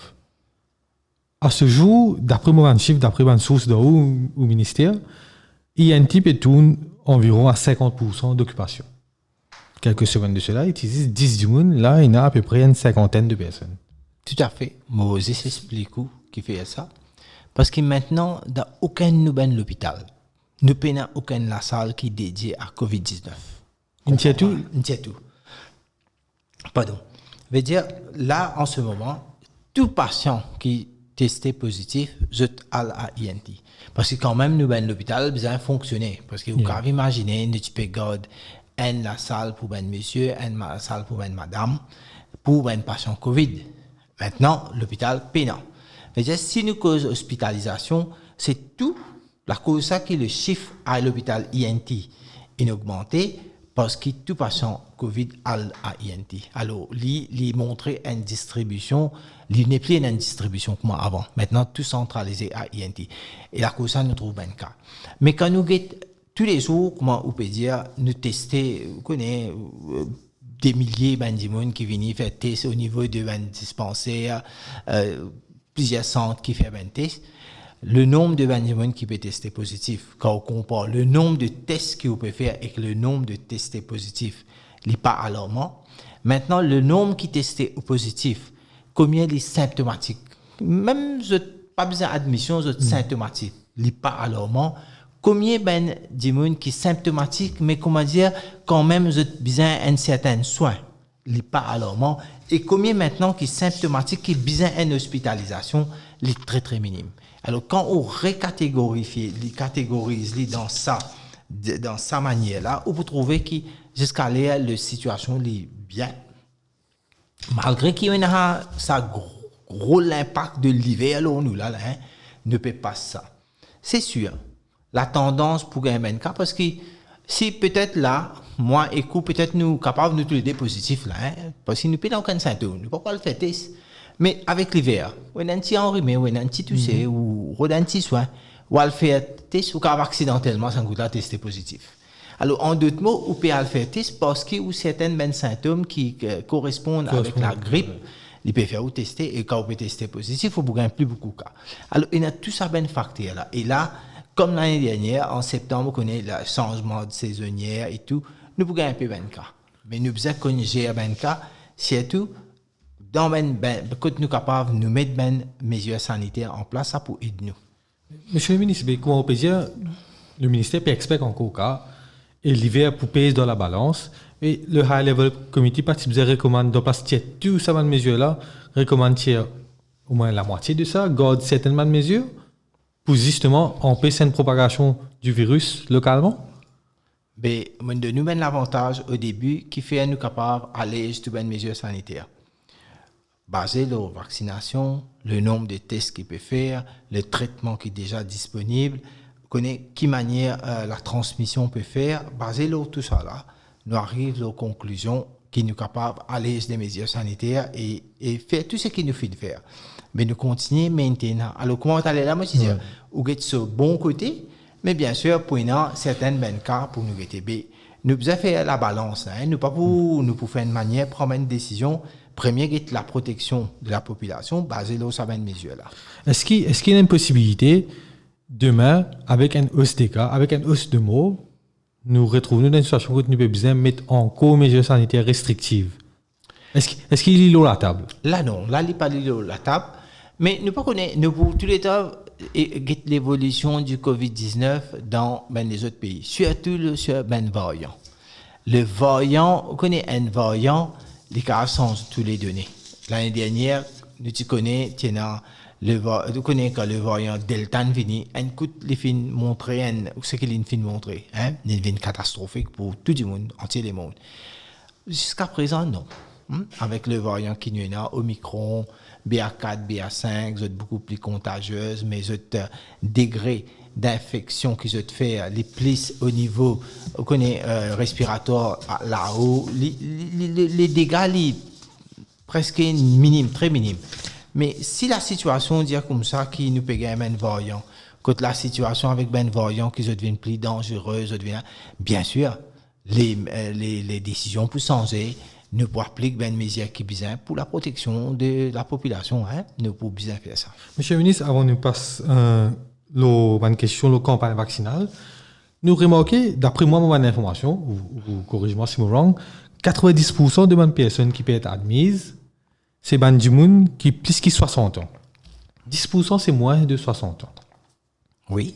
À ce jour, d'après mon chiffre, d'après mon source au ministère, INT peut tourner environ à 50% d'occupation. Quelques semaines de cela, ils utilisent 10 du monde. Là, il y a à peu près une cinquantaine de personnes. Tout à fait. Moi, je explique qui fait ça. Parce que maintenant, dans aucun nouvel hôpital, nous n'avons aucune la salle qui est dédiée à COVID-19. Une tout. Pardon. Je veux dire, là, en ce moment, tout patient qui est testé positif, je à INT. Parce que quand même, nous avons l'hôpital besoin de fonctionner. Parce que vous pouvez imaginer, nous pouvons garder la salle pour ben monsieur, la salle pour ben madame, pour ben patient Covid. Maintenant, l'hôpital pénal. Mais si nous cause hospitalisation, c'est tout la cause ça qui le chiffre à l'hôpital INT est augmenté parce que tout patient Covid à INT. Alors, lui montrer une distribution, il n'est plus une distribution comme avant. Maintenant, tout centralisé à INT. Et la cause ça nous trouve ben cas. Mais quand nous tous les jours, comment on peut dire, nous tester, vous connaissez, des milliers de gens qui viennent faire tester au niveau de dispensaires, plusieurs centres qui font un test, le nombre de gens qui peut tester positif, quand on compare le nombre de tests qu'on peut faire et le nombre de testés positifs, il n'est pas alarmant. Maintenant, le nombre qui testé positif, combien les symptomatiques, même pas besoin d'admission, symptomatiques, il n'est pas alarmant. Combien de gens qui sont symptomatiques, mais comment dire, quand même, ils ont besoin d'un certain soin, il n'est pas alarmant. Et combien maintenant qui sont symptomatiques, qui ont besoin d'une hospitalisation, il est très très minime. Alors, quand on catégorise dans sa manière-là, on peut trouver que jusqu'à là, la situation est bien. Malgré qu'il y a ça gros impact de l'hiver, alors nous là, ne peut pas ça. C'est sûr, la tendance pour un cas, parce que si peut-être là, moi et vous, peut-être nous capables de nous tous les positifs là, parce que nous n'avons aucun symptôme, nous ne pouvons pas le faire test. Mais avec l'hiver, on a un petit enrhumé, on a un petit toussé, ou on a un petit soin, on va le faire test, ou quand accidentellement, ça nous a testé positif. Alors, en d'autres mots, on peut le faire test parce qu'il y a certains symptômes qui correspondent avec la grippe. Il peut faire ou tester, et quand on peut tester positif, il faut gagner plus beaucoup de cas. Alors, il y a tout ça, ben facteur là. Et là, comme l'année dernière, en septembre, on connaît le changement de saisonnière et tout, nous pouvons gagner un peu de cas. Mais nous devons connaître ben cas, surtout, dans quand nous sommes capables de nous mettre des mesures sanitaires en place, ça pour aider nous. Monsieur le ministre, comment on peut dire, le ministère peut expect encore cas, et l'hiver pour peser dans la balance, et le High Level Committee, recommande de passer toutes ces mesures-là, recommande au moins la moitié de ça, garde certaines mesures, pour justement empêcher une propagation du virus localement? Mais de nous donne l'avantage au début qui fait nous capables d'alléger toutes les mesures sanitaires. Basé sur la vaccination, le nombre de tests qu'il peut faire, le traitement qui est déjà disponible, connaît qui manière la transmission peut faire, basé sur tout ça là, nous arrivons aux conclusions qui nous capables d'alléger les mesures sanitaires et faire tout ce qu'il nous fait faire. Mais nous continuons maintenant. Alors comment on aller là, moi je dis, on get ce bon côté, mais bien sûr pour certains cas pour nous get nous devons faire la balance, nous pas pour nous pour faire une manière prendre une décision. Premier, la protection de la population basée sur ces mesures-là. Est-ce qu'il y a une possibilité, demain, avec un hausse des cas, avec une hausse de mots, nous retrouvons dans une situation où nous devons besoin de mettre en cause mesures sanitaires restrictives? Est-ce qu'il est là la table? Là, non. Là, il n'est pas là la table. Mais nous connaissons, nous pour tous les temps, l'évolution du Covid-19 dans les autres pays, surtout sur le variant. Le variant, on connaît un variant, les cas sont tous les données. L'année dernière, nous connaissons quand le variant Delta venu, un coup les films montré, ce qu'il est montré, une fin catastrophique pour tout le monde, entier le monde. Jusqu'à présent, non. Avec le variant qui nous a, Omicron, BA4, BA5, sont beaucoup plus contagieuses, mais autres degrés d'infection qui se fait les plus au niveau respiratoire là-haut, les dégâts les presque minimes, très minimes. Mais si la situation dit comme ça qui nous paye un variant, quand la situation avec ben variant qui se devient plus dangereuse, bien sûr, les décisions peuvent changer. Nous pouvons appliquer ben mesures qui besoin pour la protection de la population, nous pouvons bien faire ça. Monsieur le ministre, avant de passer une question la campagne vaccinale, nous remarquons, d'après moi, mon information, ou corrigez-moi si je suis wrong, 90% de personnes qui peuvent être admises, c'est des gens qui ont plus de 60 ans. 10% c'est moins de 60 ans. Oui.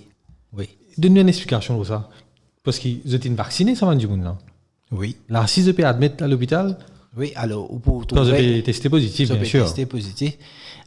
Donne-nous une explication de ça. Parce qu'ils ont été vaccinés, ça, des gens là. Oui. Là, si je peux admettre à l'hôpital, oui, alors, pour trouver... Quand je peux tester positif, bien sûr. Tester positif.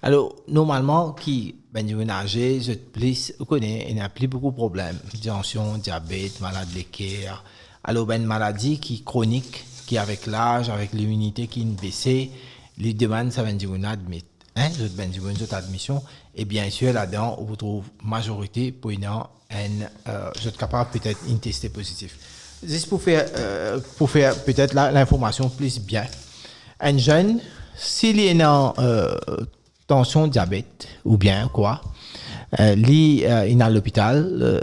Alors, normalement, qui ben âgé, je plus connais, il n'y a plus beaucoup de problèmes. Tension, diabète, maladie de cœur. Alors, ben maladie qui chronique, qui avec l'âge, avec l'immunité qui est baissée, les demandes, ça va dire une admit. Une admission. Et bien sûr, là-dedans, on retrouve majorité pour une je suis capable peut-être de tester positif. Juste pour faire peut-être l'information plus bien. Un jeune, s'il est en tension, diabète ou bien quoi, il est à l'hôpital,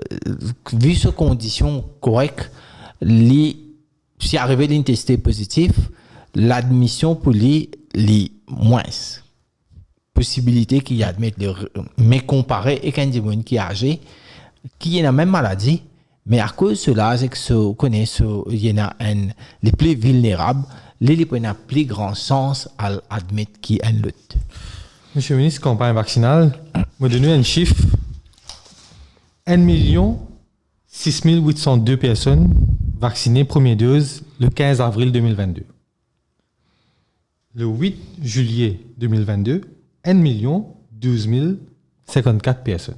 vu ses conditions correctes, si arrivé à tester positif, l'admission pour lui est moins. possibilité qu'il y a de mettre mais comparé et qu'un monde qui est âgé, qui a la même maladie, mais à cause de cela, c'est que il y en a les plus vulnérables, les ont un plus grand sens à admettre qu'il y a une lutte. Monsieur le ministre, campagne vaccinale, m'a donné un chiffre. 1 6 802 personnes vaccinées première dose le 15 avril 2022. Le 8 juillet 2022, 1 12 054 personnes.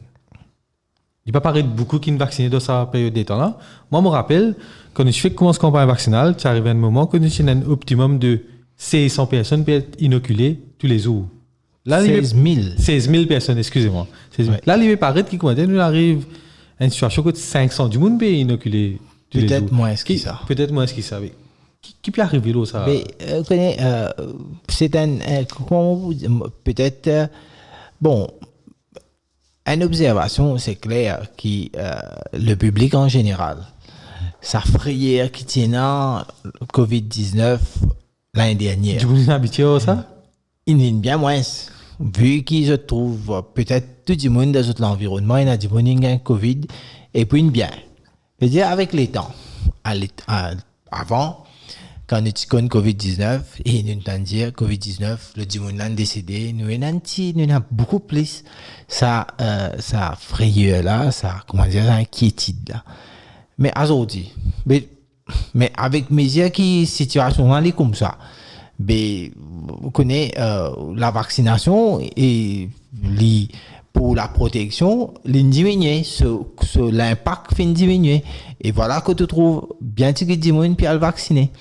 Il ne peut pas paraître beaucoup qui sont vaccinés dans sa période de temps-là. Moi, je me rappelle, quand je fais commence campagne vaccinale, ça arrive à un moment que nous avons un optimum de 600 personnes pour être inoculées tous les jours. Là, 16 000. 16 000 personnes, excusez-moi. 16 000. Ouais. Là, il va paraître qu'il nous arrive à une situation que 500 du monde peut inoculer tous les jours. Peut-être moins que ça. Peut-être moins que ça. Qui peut arriver là, ça? Mais, c'est comment vous dire, peut-être, bon, une observation, c'est clair, qui, le public en général, sa frayeur qui tient le COVID-19 l'année dernière. Du monde est habitué à ça? Il y en a bien moins. Vu qu'ils se trouvent, peut-être tout le monde dans l'environnement, il y a du monde qui a un Covid, et puis bien. Je veux dire, avec les temps, avant, quand nous avons Covid-19, et nous avons dit Covid-19, le monde est décédé, nous avons beaucoup plus ça frayeur là, ça, comment dire, ça inquiétude là. Mais aujourd'hui, mais avec mesures qui situation là, est comme ça. Mais vous connaissez la vaccination et pour la protection, diminuer, l'impact fait diminuer. Et voilà que tu trouves bien que du monde puis à le vacciner.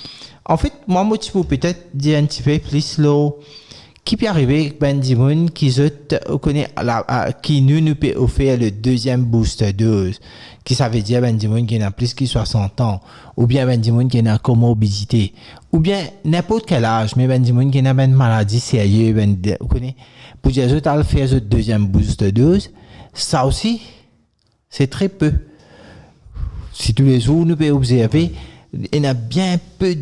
En fait, moi, je peux peut-être dire un petit peu plus qui peut arriver ben du monde qui nous peut offrir le deuxième booster dose, qui ça veut dire ben du monde qui a plus que 60 ans, ou bien ben du monde qui a une comorbidité, ou bien n'importe quel âge, mais ben du monde qui a une maladie sérieuse, vous connaissez, pour dire que tu faire ce deuxième booster dose, ça aussi, c'est très peu. Si tous les jours nous pouvons observer, il y a bien peu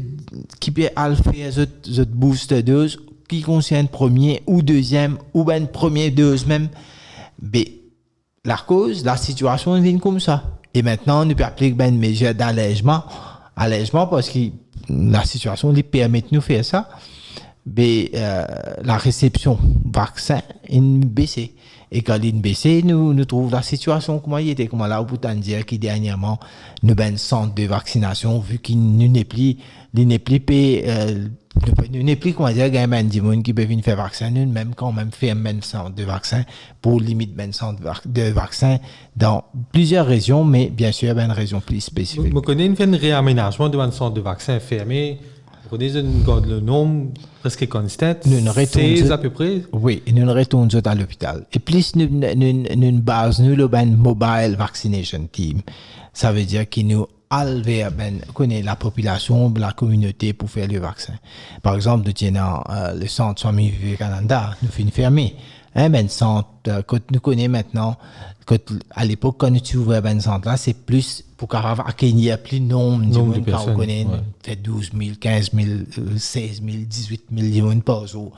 qui peut faire ce booster dose qui concerne premier ou deuxième ou ben première dose même. Mais la cause, la situation vient comme ça. Et maintenant, on peut appliquer ben une mesure d'allègement parce que la situation lui permet de nous faire ça. Mais la réception vaccin est baissée. Et quand il baisse, nous trouvons la situation comment il était, comment là, au bout d'un dire qui dernièrement, nous avons un centre de vaccination, vu qu'il n'est plus, comment dire, il y a un des gens qui peuvent venir faire vaccin, nous même quand même fait un centre de vaccin pour limite un centre de vaccin dans plusieurs régions, mais bien sûr, il y a une région plus spécifique. Vous connaissez un réaménagement de un centre de vaccin fermé. Vous connaissez le nombre presque constant, 16 à peu près. Oui, nous retournons à l'hôpital. Et plus nous basons le mobile vaccination team, ça veut dire que nous allons vers la population, la communauté pour faire le vaccin. Par exemple, nous tenons le centre Swami Vivekananda, nous finissons fermé. Centre que nous connaissons maintenant, à l'époque, quand nous ouvrions un centre là, c'est plus pour accueillir plus de nombre de personnes. On connaît, fait 12 000, 15 000, 16 000, 18 000 par jour.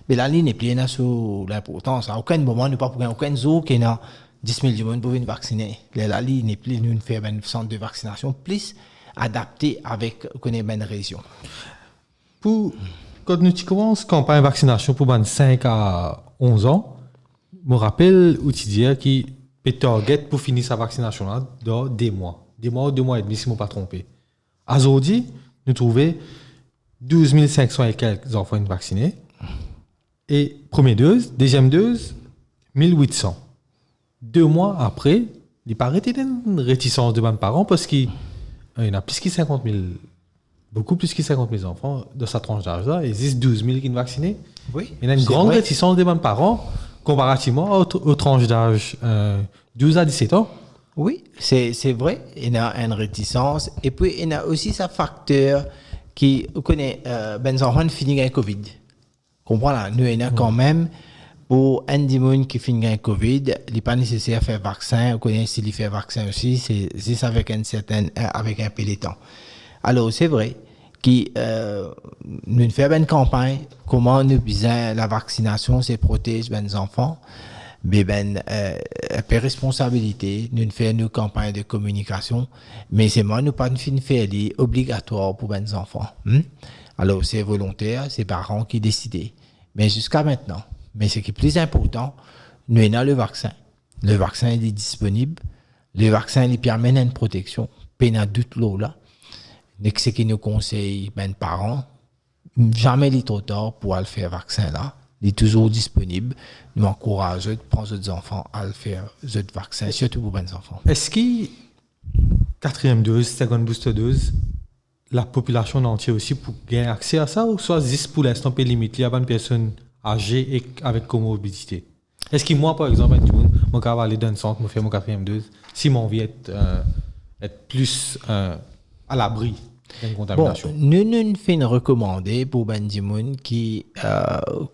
Mais la ligne n'est plus là sur l'importance. À aucun moment, nous pas pour aucun jour qui a 10 000 personnes pour venir vacciner. La ligne n'est plus nous faire un centre de vaccination plus adapté avec une région. Quand nous commençons campagne de vaccination pour 5 à 11 ans, je me rappelle où tu disais qu'il peut target pour finir sa vaccination là dans 2 mois. 2 mois ou 2 mois et demi, si je ne me pas trompé. Aujourd'hui, nous trouvons 12 500 et quelques enfants vaccinés. Et première dose, deuxième dose, 1800. 2 mois après, il paraît qu'il y a une réticence de mes parents parce qu'il y en a plus que 50 000, beaucoup plus que 50 000 enfants de sa tranche d'âge-là. Il existe 12 000 qui sont vaccinés. Oui, il y a une grande réticence de mes parents comparativement aux tranches d'âge 12 à 17 ans. Oui, c'est vrai, il y a une réticence. Et puis, il y a aussi ce facteur qui connaît, les enfants finissent avec Covid. Comprenez, nous, il y a quand même, pour un des gens qui finit avec Covid, il n'est pas nécessaire de faire vaccin. Vous connaissez, s'il fait vaccin aussi, c'est avec un peu de temps. Alors, c'est vrai qui nous fait une campagne comment nous besoin la vaccination c'est protège les enfants mais peu responsabilité nous fait une campagne de communication mais c'est moi nous pas une faire obligatoire pour les enfants alors c'est volontaire c'est parents qui décident mais jusqu'à maintenant mais ce qui est plus important nous avons le vaccin est disponible le vaccin il permet une protection peine doute là ce qui nous conseille les parents jamais il est trop tard pour aller faire vaccin là il est toujours disponible nous encourageons de prendre les enfants à le faire ce vaccin surtout pour les enfants. Est-ce que quatrième dose seconde booster dose la population entière aussi pour gagner accès à ça ou soit juste pour l'instant peut limiter à une personne âgée et avec comorbidité? Est-ce que moi par exemple mon cas va aller dans le centre me faire mon quatrième dose si mon envie être plus à l'abri d'une contamination? Bon, nous faisons recommander pour les gens qui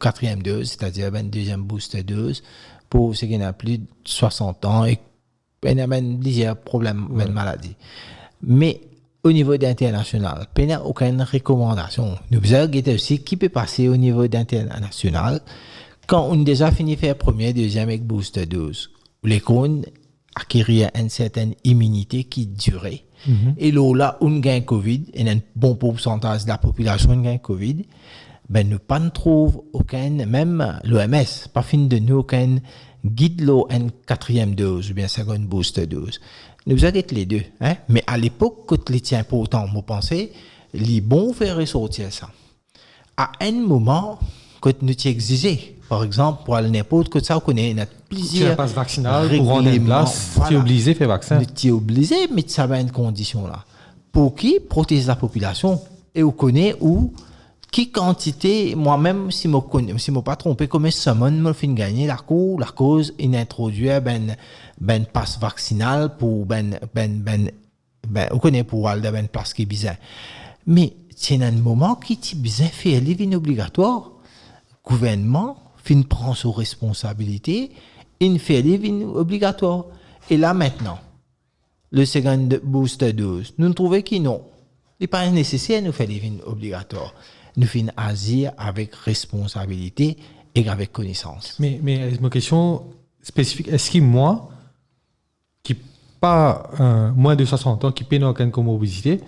quatrième dose, c'est-à-dire deuxième booster dose, pour ceux qui n'ont plus de 60 ans et qui ont plusieurs problèmes de maladie. Mais au niveau international, il n'y a aucune recommandation. Nous avons aussi qui peut passer au niveau international quand on a déjà fini de faire première, deuxième et booster dose. Les cons acquérir une certaine immunité qui durait. Et là, on gagne Covid, et un bon pourcentage de la population gagne Covid, ben nous pas trouve aucun, même l'OMS, pas fin de nous aucun guide l'eau une quatrième dose ou bien seconde booster dose. Nous avons les deux, hein? Mais à l'époque, quand les tiens pas autant, moi pensais, les bons faire ressortir ça. À un moment, quand nous t'exigeons, par exemple, pour aller n'importe quoi, ça, on connaît, Tu n'as pas ce vaccinal pour rendre en place, tu es obligé de faire vaccin. Tu es obligé de mettre ça dans une condition là. Pour qui protéger la population et on connaît où, qui quantité, moi-même, si je ne pas trompé, comme ça, je fin gagner la cause, il introduit ben passe vaccinal pour on connaît pour aller dans une place qui est bizarre. Mais c'est un moment qui est bizarre, fait les obligatoire. Gouvernement fin prend ses responsabilités, il fait les obligatoire. Et là maintenant, le second booster dose, nous trouvons que non, il n'est pas nécessaire de nous faire les obligatoires. Nous fin agir avec responsabilité et avec connaissance. Mais ma question spécifique, est-ce que moi, qui pas moins de 60 ans, qui n'a aucune comorbidité,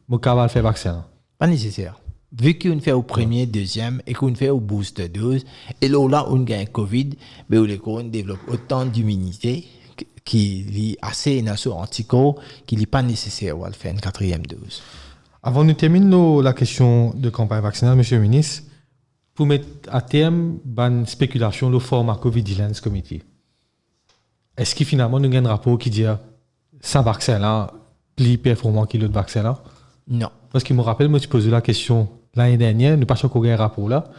je vais faire vaccin? Pas nécessaire. Vu qu'on fait au premier, deuxième, et qu'on fait au booster dose, et là, on gagne Covid, mais on développe autant d'immunité qui est assez anticorps qu'il n'est pas nécessaire de faire une quatrième dose. Avant de terminer la question de campagne vaccinale, Monsieur le ministre, pour mettre à terme une spéculation, le format COVID-19 Committee, est-ce que finalement nous avons un rapport qui dit ça vaccin-là plus performant que l'autre vaccin-là? Non. Parce qu'il me rappelle, moi, tu posais la question l'année dernière, nous ne pas qu'on a un rapport là.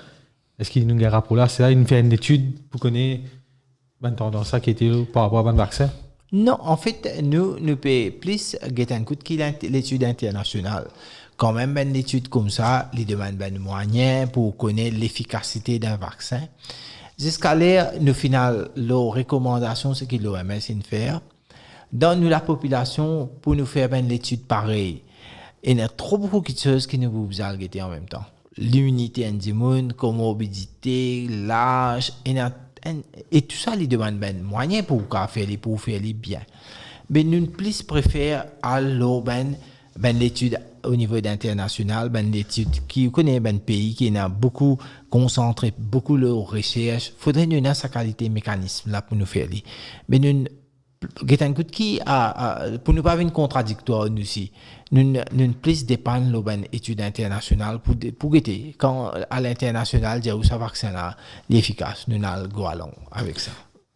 Est-ce qu'il nous a un rapport là? C'est là, il fait une étude pour connaître une tendance qui était par rapport à un vaccin? Non, en fait, nous pouvons plus get un coup de l'étude internationale. Quand même, une étude comme ça, les demande un moyen pour connaître l'efficacité d'un vaccin. Jusqu'à là, nous final, leurs recommandations, c'est que l'OMS fait. Dans nous, la population, pour nous faire une étude pareille, il y a trop beaucoup de choses qui nous vous en même temps. L'immunité indimmune, comorbidité, l'âge, et tout ça, les demande ben moyen pour faire les bien. Mais nous plus préférons alors l'étude au niveau international, l'étude qui connaît pays qui a beaucoup concentré beaucoup leur recherche. Faudrait nous donner sa qualité mécanisme là pour nous faire les. Mais nous qui pour ne pas avoir une contradictoire nous aussi nous plus dépendre de l'étude internationale pour guetter quand à l'international dire où ça vaccin là efficace nous allons go along avec ça.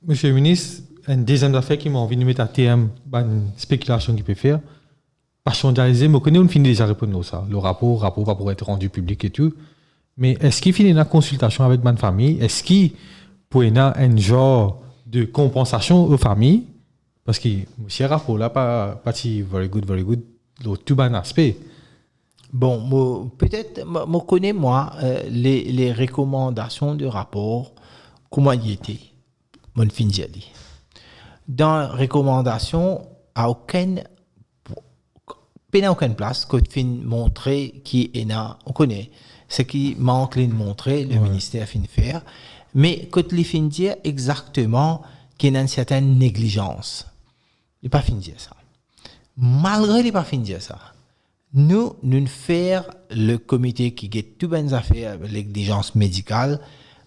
Monsieur le ministre, une deuxième affaire qui m'a envie de mettre à terme une spéculation qui peut faire pas chandaliser mais connaît on finit déjà répondre ça le rapport va pour être rendu public et tout mais est-ce qu'il finit la consultation avec ma famille est-ce qu'il pourrait y avoir un genre de compensation aux familles parce que monsieur rapport là pas very good le tout bon aspect. Bon, peut-être je connais les recommandations du rapport comment il était mon finjali. Dans recommandations à aucun n'a aucune place, que fin montrer qui est là, on connaît, ce qui manque de montrer, le ministère fin faire, mais que les fin dire exactement qu'il y a une certaine négligence. Il n'est pas fin dire ça. Malgré il n'est pas fin dire ça, nous faire le comité qui guette toutes les affaires, l'exigence médicale,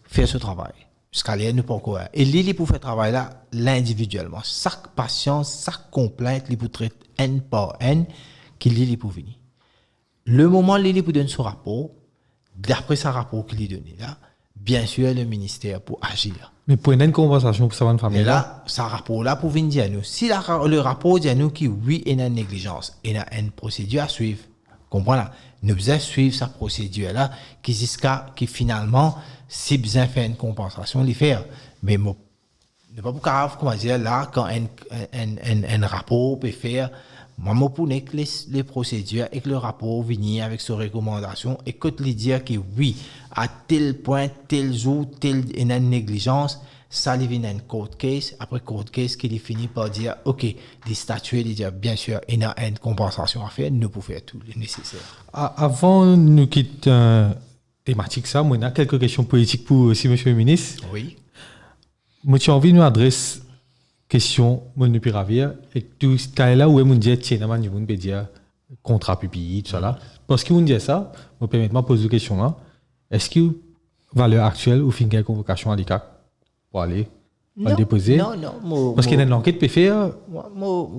faire ce travail. Jusqu'à là, nous pas quoi. Et lui, pour faire ce travail là, l'individuellement. Chaque patient, chaque complainte, il peut traiter N par N, qui lui pour venir. Le moment où il pour donner son rapport, d'après ce rapport qu'il a donné là, bien sûr, le ministère pour agir. Mais pour une compensation pour ça, une famille. Et là, ce rapport-là pour venir dire à nous. Si le rapport dit à nous qu'il oui, il y a une négligence, il y a une procédure à suivre. Comprenez? Nous devons suivre cette procédure-là qui finalement, si besoin de faire une compensation, les faire. Mais ne pas pour grave, comment dire, là, quand un rapport peut faire, moi, pour que les procédures et que le rapport vienne avec ses recommandations et que lui dire que oui, à tel point, tel jour, il y a une négligence, ça lui vient un court case, après court case, qu'il finit par dire, OK, les statuer, il dire, bien sûr, il y a une compensation à faire, nous pouvons faire tout le nécessaire. Avant de nous quitter thématique ça, moi, j'ai quelques questions politiques pour aussi, monsieur le ministre. Oui. Moi, j'ai envie de nous adresser question, moi, depuis ravir, et tout ce là où on dit, tiens, on peut dire contrat pupille, tout ça là. Parce que vous dit ça, vous permettez de poser une question là. Est-ce que, valeur actuelle, ou fin de convocation à l'ICAC pour aller le déposer? Non. Parce qu'il y a une enquête peut faire.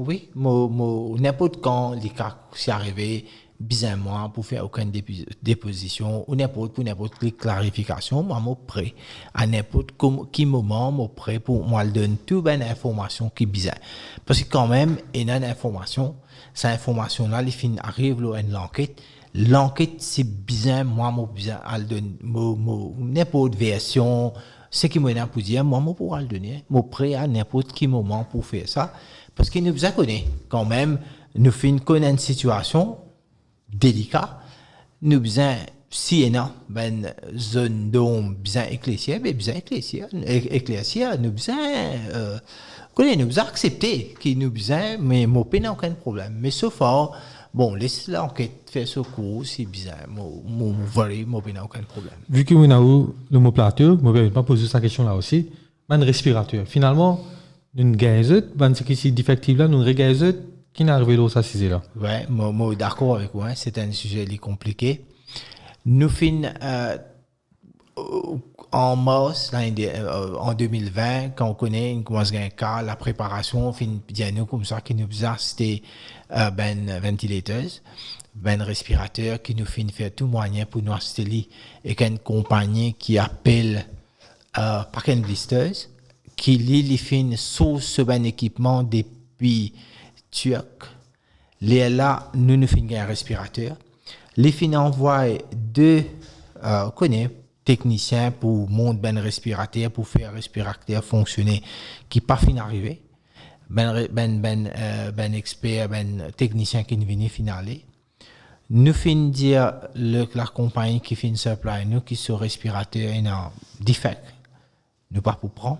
Oui, n'importe quand l'ICAC s'est arrivé, bizarrement, pour faire aucune déposition, ou pour n'importe quelle clarification, moi, je suis prêt. À n'importe quel moment, je suis prêt pour moi donner toute une information qui est bizarre. Parce que quand même, il y a une information, cette information-là, il arrive à l'enquête. L'enquête, c'est bizarre, moi, je suis à donner n'importe version, ce qui m'a pour dire, moi, je pourrais le donner. Je suis prêt à n'importe quel moment pour faire ça. Parce que nous connaissons quand même, nous connaissons une situation délicat, nous besoin si et non ben zone d'homme besoin éclaircir, mais besoin éclaircir, nous besoin nous besoin accepter qu'il nous besoin, mais mon pas aucun problème. Mais sauf fort, bon, laisse l'enquête faire ce cours, c'est bizarre, mon pas aucun problème. Vu que nous avons le mot plateau, je vais pas poser cette question là aussi. Man respirateur. Finalement, une gazette, ben ce qui est défectif là, nous regazette qui n'est arrivé là, ça c'est là. Ouais, moi d'accord avec vous, hein, c'est un sujet compliqué. Nous finissons en mars, en 2020, quand on connaît une commence un cas, la préparation, fin bien nous comme ça qui nous faisait c'était ventilateurs, respirateurs qui nous finit faire tout moyen pour nous assister et qu'une compagnie qui appelle Park and Blisters qui les fin sous ce équipement depuis Turc. Les là, nous finissons un respirateur. Les fin envoient deux techniciens pour monter ben respirateur pour faire respirateur fonctionner qui pas fin arrivé. Expert, technicien qui vient finaler. Nous fin dire la compagnie qui fin supply nous qui sur respirateur est un defect. Nous pas pour prendre.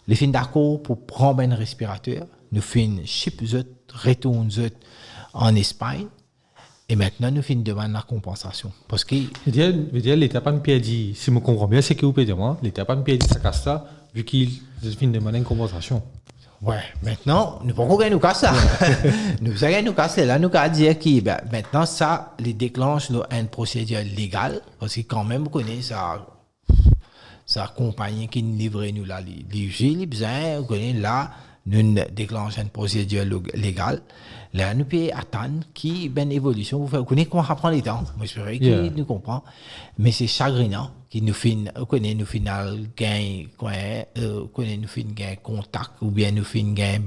Les fin d'accord pour prendre ben respirateur. Nous fin ship retourne en Espagne. Et maintenant, nous finissons devant la compensation. Parce que. Je veux dire, l'État n'a pas perdu, si je me comprends bien, c'est que vous pouvez dire, moi, l'État n'a pas perdu sa casse là, vu qu'il finit de demander une compensation. Ouais, maintenant, nous ne pouvons pas nous casser ça. Nous allons nous casser là, nous allons dire que maintenant, ça, les déclenche une procédure légale. Parce que quand même, vous connaissez ça. Sa compagnie qui nous livre nous là, les besoins, vous connaissez là. Nous déclenchons une procédure légale. Là, nous pouvons attendre qu'il y ait une évolution. Vous connaissez comment ça prend le temps. Moi, j'espère qu'il nous comprend. Mais c'est chagrinant qu'il nous fait gain contact ou bien nous fait gain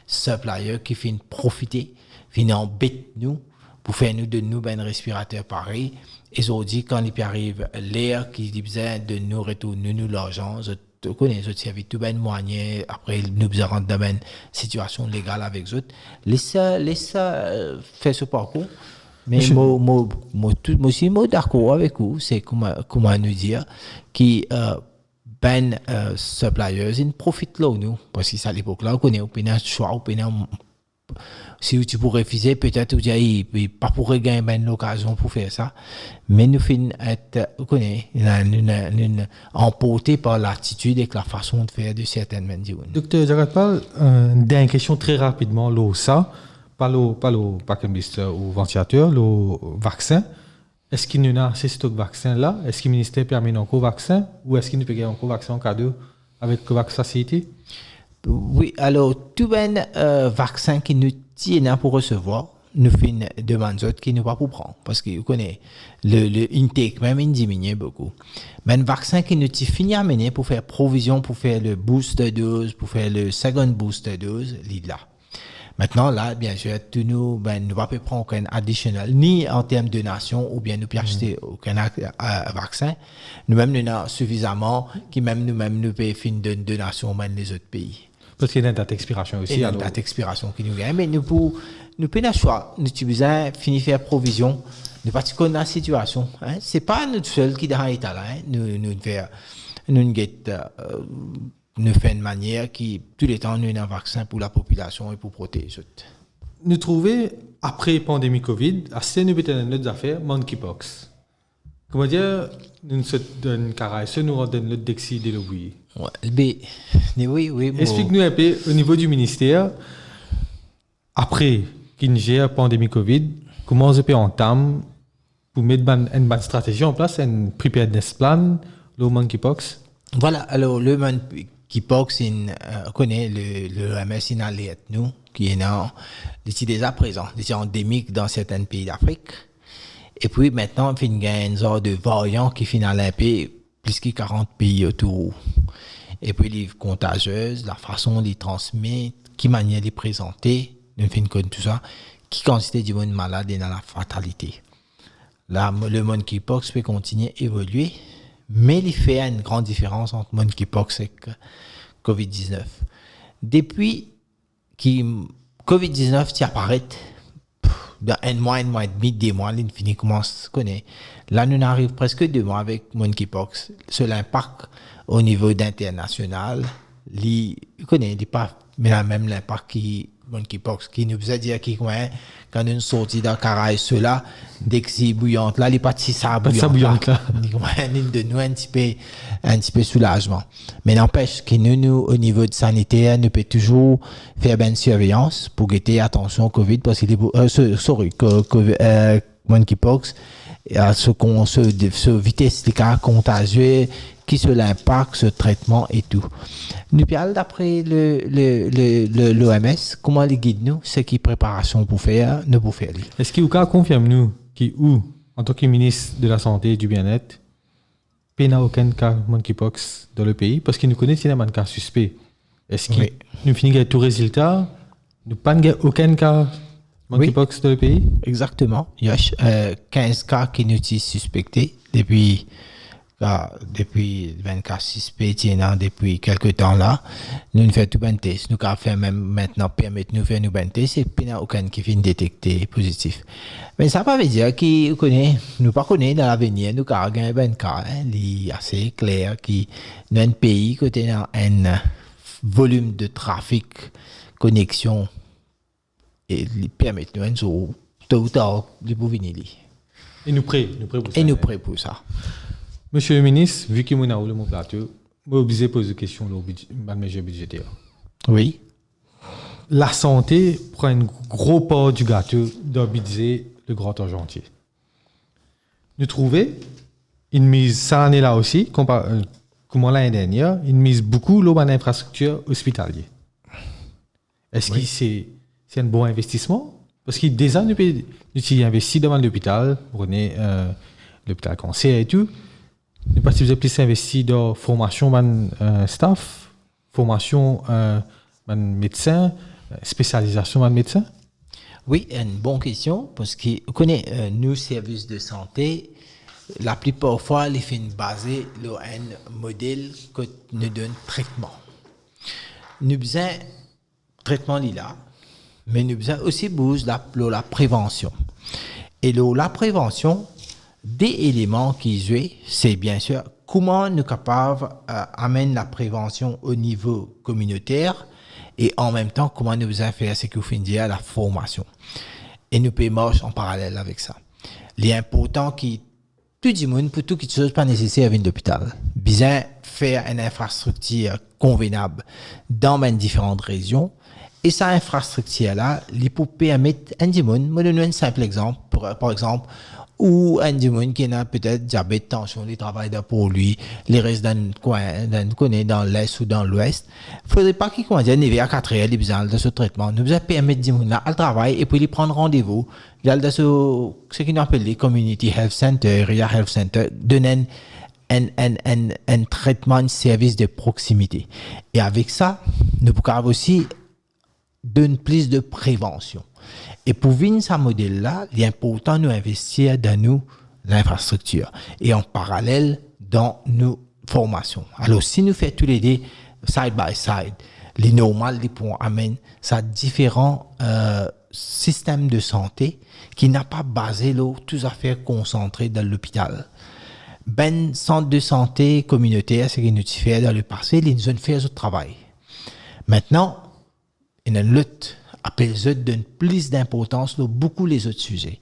supplier qui fait profiter, fin embête nous pour faire de nous un respirateur pareil. Et ils ont dit quand il arrive l'air qui dit besoin de nous retourner nous l'argent. Vous connaissez, vous avez tout ben moyen, après nous rentrons dans une situation légale avec eux. Laissez faire ce parcours. Mais moi aussi, d'accord avec vous, c'est comment nous dire, qui suppliers, ils profitent là, nous. Parce que à l'époque là, on connaît, on a un choix, on a si tu pourrais refuser, peut-être tu dis, pas pour gagner ben l'occasion pour faire ça. Mais nous finissons être, vous connaissez, emportés par l'attitude et la façon de faire de certaines mendiants. Docteur Jagatpal, dernière question très rapidement, ça, pas le ventilateur, le vaccin. Est-ce qu'il y a assez stock vaccin là? Est-ce que le ministère permet encore vaccin ou est-ce qu'il nous peut gagner encore vaccin en cadeau avec Covax Facility? Oui, alors, tout ben vaccin qui nous tient pour recevoir, nous fait une demande qui nous pas pour prendre. Parce que vous connaissez, le intake même, il diminue beaucoup. Mais un vaccin qui nous finit à mener pour faire provision, pour faire le booster dose, pour faire le second booster dose, il là. Maintenant, là, bien sûr, nous ne pas prendre aucun additionnel, ni en termes de donation, ou bien nous pouvons acheter aucun vaccin. Nous-mêmes, nous avons suffisamment, qui même nous-mêmes, nous pouvons faire une donation, même les autres pays. Parce qu'il y a une date d'expiration aussi. Il y a une date d'expiration qui nous gagne. Mais nous pouvons le choix. Nous avons fini faire provision. Nous pas connaître la situation. Hein. Ce n'est pas nous seuls qui dans l'état là. Hein. Nous faisons une manière qui, tous les temps, nous avons un vaccin pour la population et pour protéger. Nous trouvons, après la pandémie Covid, assez nous avons une autre affaire, monkeypox. Comment dire, nous donne caresse, nous donne l'autre dexi de l'oubli. Oui. Explique-nous un peu, au niveau du ministère, après qu'il y ait la pandémie Covid, comment on peut entamer pour mettre une bonne stratégie en place, un preparedness plan, le monkeypox? Voilà, alors le monkeypox, on connaît le OMS, il alerte nous, qui est déjà présent, déjà endémique dans certains pays d'Afrique. Et puis maintenant, on fait une sorte de variant qui finit à l'impi plus que 40 pays autour. Et puis les contagieuses, la façon de les transmettre, qui manière de les présenter, on fait une code tout ça, qui consiste du monde malade et dans la fatalité. Là, le monkeypox peut continuer à évoluer, mais il fait une grande différence entre monkeypox et COVID-19. Depuis que COVID-19 apparaît, dans un mois et demi, 2 mois, l'infini commence à connaître. Là, nous arrivons presque 2 mois avec monkeypox. Sur l'impact au niveau international, il connaît pas même l'impact qui monkeypox qui nous a dit quand nous sorti dans Caraïbes cela dès que c'est bouillante là il pas si ça bouillante là de nous un petit peu soulagement, mais n'empêche que nous au niveau de sanitaire nous peut toujours faire une surveillance pour guetter attention Covid parce qu'il est monkeypox ce vitesse des cas contagieux qui sur l'impact, ce traitement et tout. Nous parlons d'après l'OMS, comment les guide nous, ce qui préparation pour faire, nous pour faire. Est-ce qu'il confirme nous, en tant que ministre de la Santé et du Bien-être, il n'y a aucun cas monkeypox dans le pays, parce qu'il nous connaît s'il y a un cas suspect. Est-ce que nous finissons avec tout résultat, nous n'avons pas aucun cas monkeypox dans le pays? Exactement. Il y a 15 cas qui nous sont suspectés depuis 24 suspects depuis quelques temps là. Nous faisons tout un test. Nous avons fait même maintenant permettre nous faire un test et puis il n'y a aucun qui finit détecté positif. Mais ça ne veut pas dire qu'il connaît, nous pas connaît dans l'avenir, nous avons un cas, il est assez clair qui nous un pays qui a un volume de trafic, connexion et il permet nous un jour, tôt ou tard, de pouvoir venir. Et nous prêts pour ça. Et nous prêts pour ça. Monsieur le ministre, vu que nous avons mon plateau, je suis obligé de poser une question sur le budget budgétaire. Oui. La santé prend un gros part du gâteau dans le budget le grand argentier. Nous trouvons une mise, cette année-là aussi, comme l'année dernière, une mise beaucoup dans l'infrastructure hospitalière. Est-ce que c'est un bon investissement? Parce que déjà, nous avons investi dans l'hôpital, l'hôpital cancer et tout. Nous avons plus investi dans la formation de staff, formation de médecins, spécialisation de médecins. Oui, une bonne question, parce que vous connaissez, nos services de santé, la plupart du temps, ils sont basés sur un modèle que nous donne traitement. Nous avons besoin de traitement là, mais nous avons aussi besoin de la prévention. Et la prévention, des éléments qui jouent, c'est bien sûr comment nous sommes capables d'amener la prévention au niveau communautaire Et en même temps, comment nous faisons faire, c'est que vous finissez à la formation. Et nous pouvons marcher en parallèle avec ça. L'important qui, tout le monde, pour toute chose, pas nécessaire à venir d'hôpital. Bien faire une infrastructure convenable dans les différentes régions. Et cette infrastructure-là, il peut permettre à un monde, je donne un simple exemple, par exemple, ou un monde qui a peut-être diabète, tension, les travail pour lui, les restes dans le coin, dans l'est ou dans l'ouest. Il ne faudrait pas qu'il commence à 9h à 4h, il besoin de ce traitement. Nous devons permettre à monde là à travail et puis lui prendre rendez-vous. Il y a ce qu'on appelle les community health center, area health center, donner un traitement, un service de proximité. Et avec ça, nous pouvons aussi donner plus de prévention. Et pour venir ce modèle-là, il est important de nous investir dans nous l'infrastructure et en parallèle dans nos formations. Alors, si nous faisons tous les deux side by side, les normales, les points amènent ça différents systèmes de santé qui n'a pas basé toutes affaires concentrées dans l'hôpital. Ben centre de santé communautaire, c'est qui nous fait dans le passé, ils nous ont fait ce travail. Maintenant, il y a une lutte. Après, les autres donnent plus d'importance sur beaucoup les autres sujets.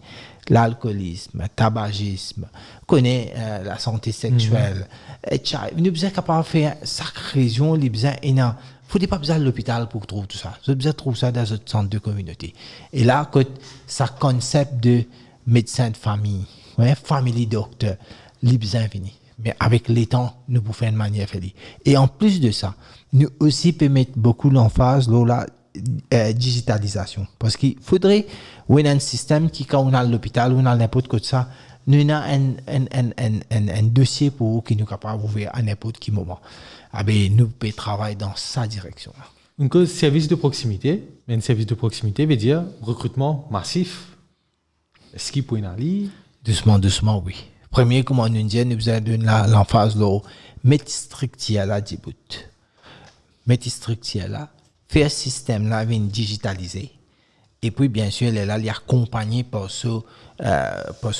L'alcoolisme, le tabagisme, connaît la santé sexuelle, HIV. Nous sommes capables de faire chaque région, il ne faut pas besoin de l'hôpital pour trouver tout ça. Vous avez besoin de trouver ça dans votre centre de communauté. Et là, ça concept de médecin de famille, family doctor, il besoin fini. Mais avec les temps, nous pouvons faire de manière felice. Et en plus de ça, nous aussi pouvons mettre beaucoup l'emphase sur la digitalisation. Parce qu'il faudrait un système qui, quand on a l'hôpital, on a n'importe quoi de ça, nous avons un dossier pour qui nous est capable d'ouvrir à n'importe quel moment. Nous pouvons travailler dans sa direction. Donc, service de proximité, mais un service de proximité veut dire recrutement massif. Est-ce qu'il peut y aller? Doucement, oui. Premier, comme on dit, nous avons donné l'emphase là, métistrictia là, Djibouti. Métistrictia là, faire ce système là, digitalisé. Et puis, bien sûr, elle est là, il est accompagné par ce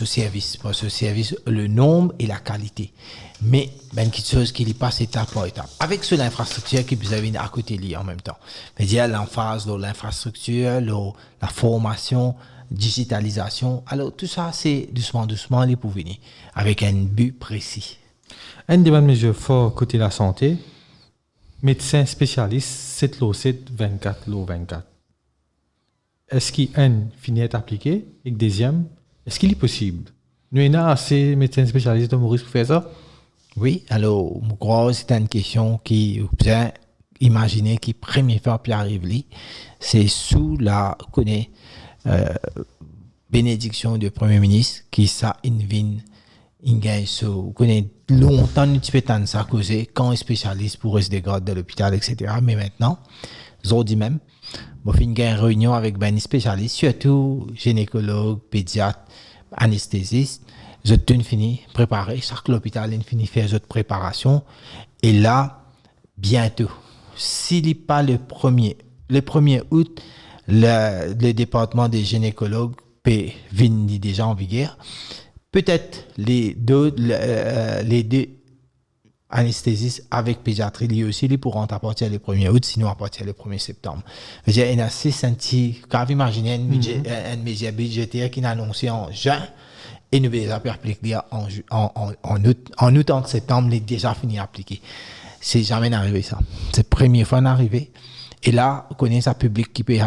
service, le nombre et la qualité. Mais, quelque chose qui passe étape par étape. Avec l'infrastructure que vous avez à côté de lui en même temps. C'est-à-dire l'emphase, l'infrastructure, la formation, digitalisation. Alors, tout ça, c'est doucement, les pour venir, avec un but précis. Un des mesures fortes côté de la santé, médecin spécialiste, 7 lots 7, 24 lots 24. Est-ce qu'il y a un fini à appliquer? Et deuxième, est-ce qu'il est possible? Nous avons assez médecins spécialistes de Maurice pour faire ça? Oui, alors, je crois que c'est une question qui, vous pouvez imaginer, qui première fois qui arrive, c'est sous la bénédiction du Premier ministre qui ça invite. Vous connaissez longtemps, nous avons ça causé quand un spécialiste pour rester garde de l'hôpital, etc. Mais maintenant, aujourd'hui même, je fais une réunion avec des spécialistes, surtout gynécologues, pédiatres, anesthésistes. Je suis fini, préparé. Chaque hôpital est fini faire cette préparation. Et là, bientôt, s'il n'est pas le 1er août, le département des gynécologues peut venir déjà en vigueur. Peut-être les deux anesthésistes avec pédiatrie, lui aussi, ils pourront à partir du 1er août, sinon à partir du 1er septembre. Il y a assez senti, quand vous imaginez un mesure budgétaire qui est annoncé en juin, et nous déjà appliquer en août, en septembre, il est déjà fini à appliquer. C'est jamais arrivé ça. C'est la première fois arrivé. Et là, on connaît sa public qui peut,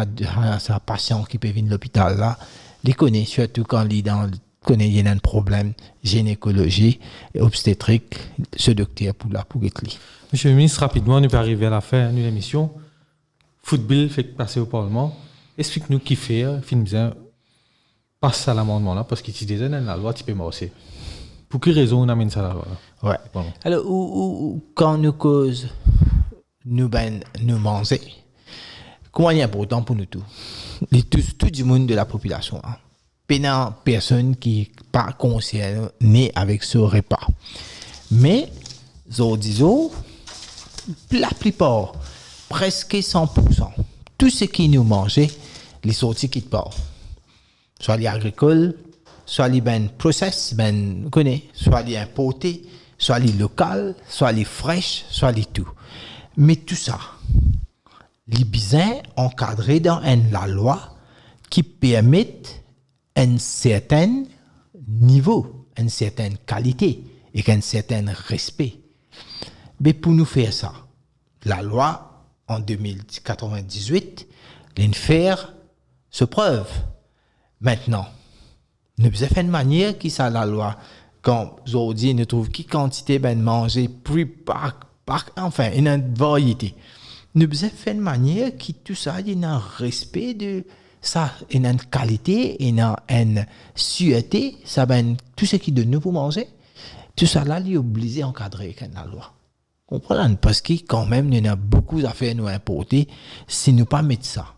sa patient qui peut venir de l'hôpital là, les connaît, surtout quand il est dans il y a un problème gynécologie et obstétrique, ce docteur pour être là. Monsieur le ministre, rapidement, nous peut arriver à la fin de l'émission. Football fait passer au Parlement. Explique-nous qui fait, film bien, passe à l'amendement là, parce qu'il dit déjà dans la loi, tu peux marcher. Pour quelle raison on amène ça à la loi là? Ouais. Bon. Alors, quand nous cause, nous manger, comment il est important pour nous tous? Tout le monde de la population. Hein. Pénant personne qui n'est pas concerné avec ce repas. Mais, disons, la plupart, presque 100%, tout ce qui nous mangeait, les sorties qui partent. Soit les agricoles, soit les process, soit les importés, soit les locales, soit les fraîches, soit les tout. Mais tout ça, les besoins encadrés dans la loi qui permettent un certain niveau, une certaine qualité et un certain respect. Mais pour nous faire ça, la loi en 2098, faire se preuve. Maintenant, nous devons faire une manière qui ça la loi. Quand aujourd'hui nous trouve qui quantité de manger, prix enfin une variété. Nous devons faire une manière qui tout ça il y a un respect de ça, il y a une qualité, il y a une sûreté, ça ben tout ce qui de nous pour manger, tout ça là il est obligé d'encadrer avec la loi. Comprenez? Parce que quand même il y a beaucoup d'affaires nous importer si nous pas mettre ça.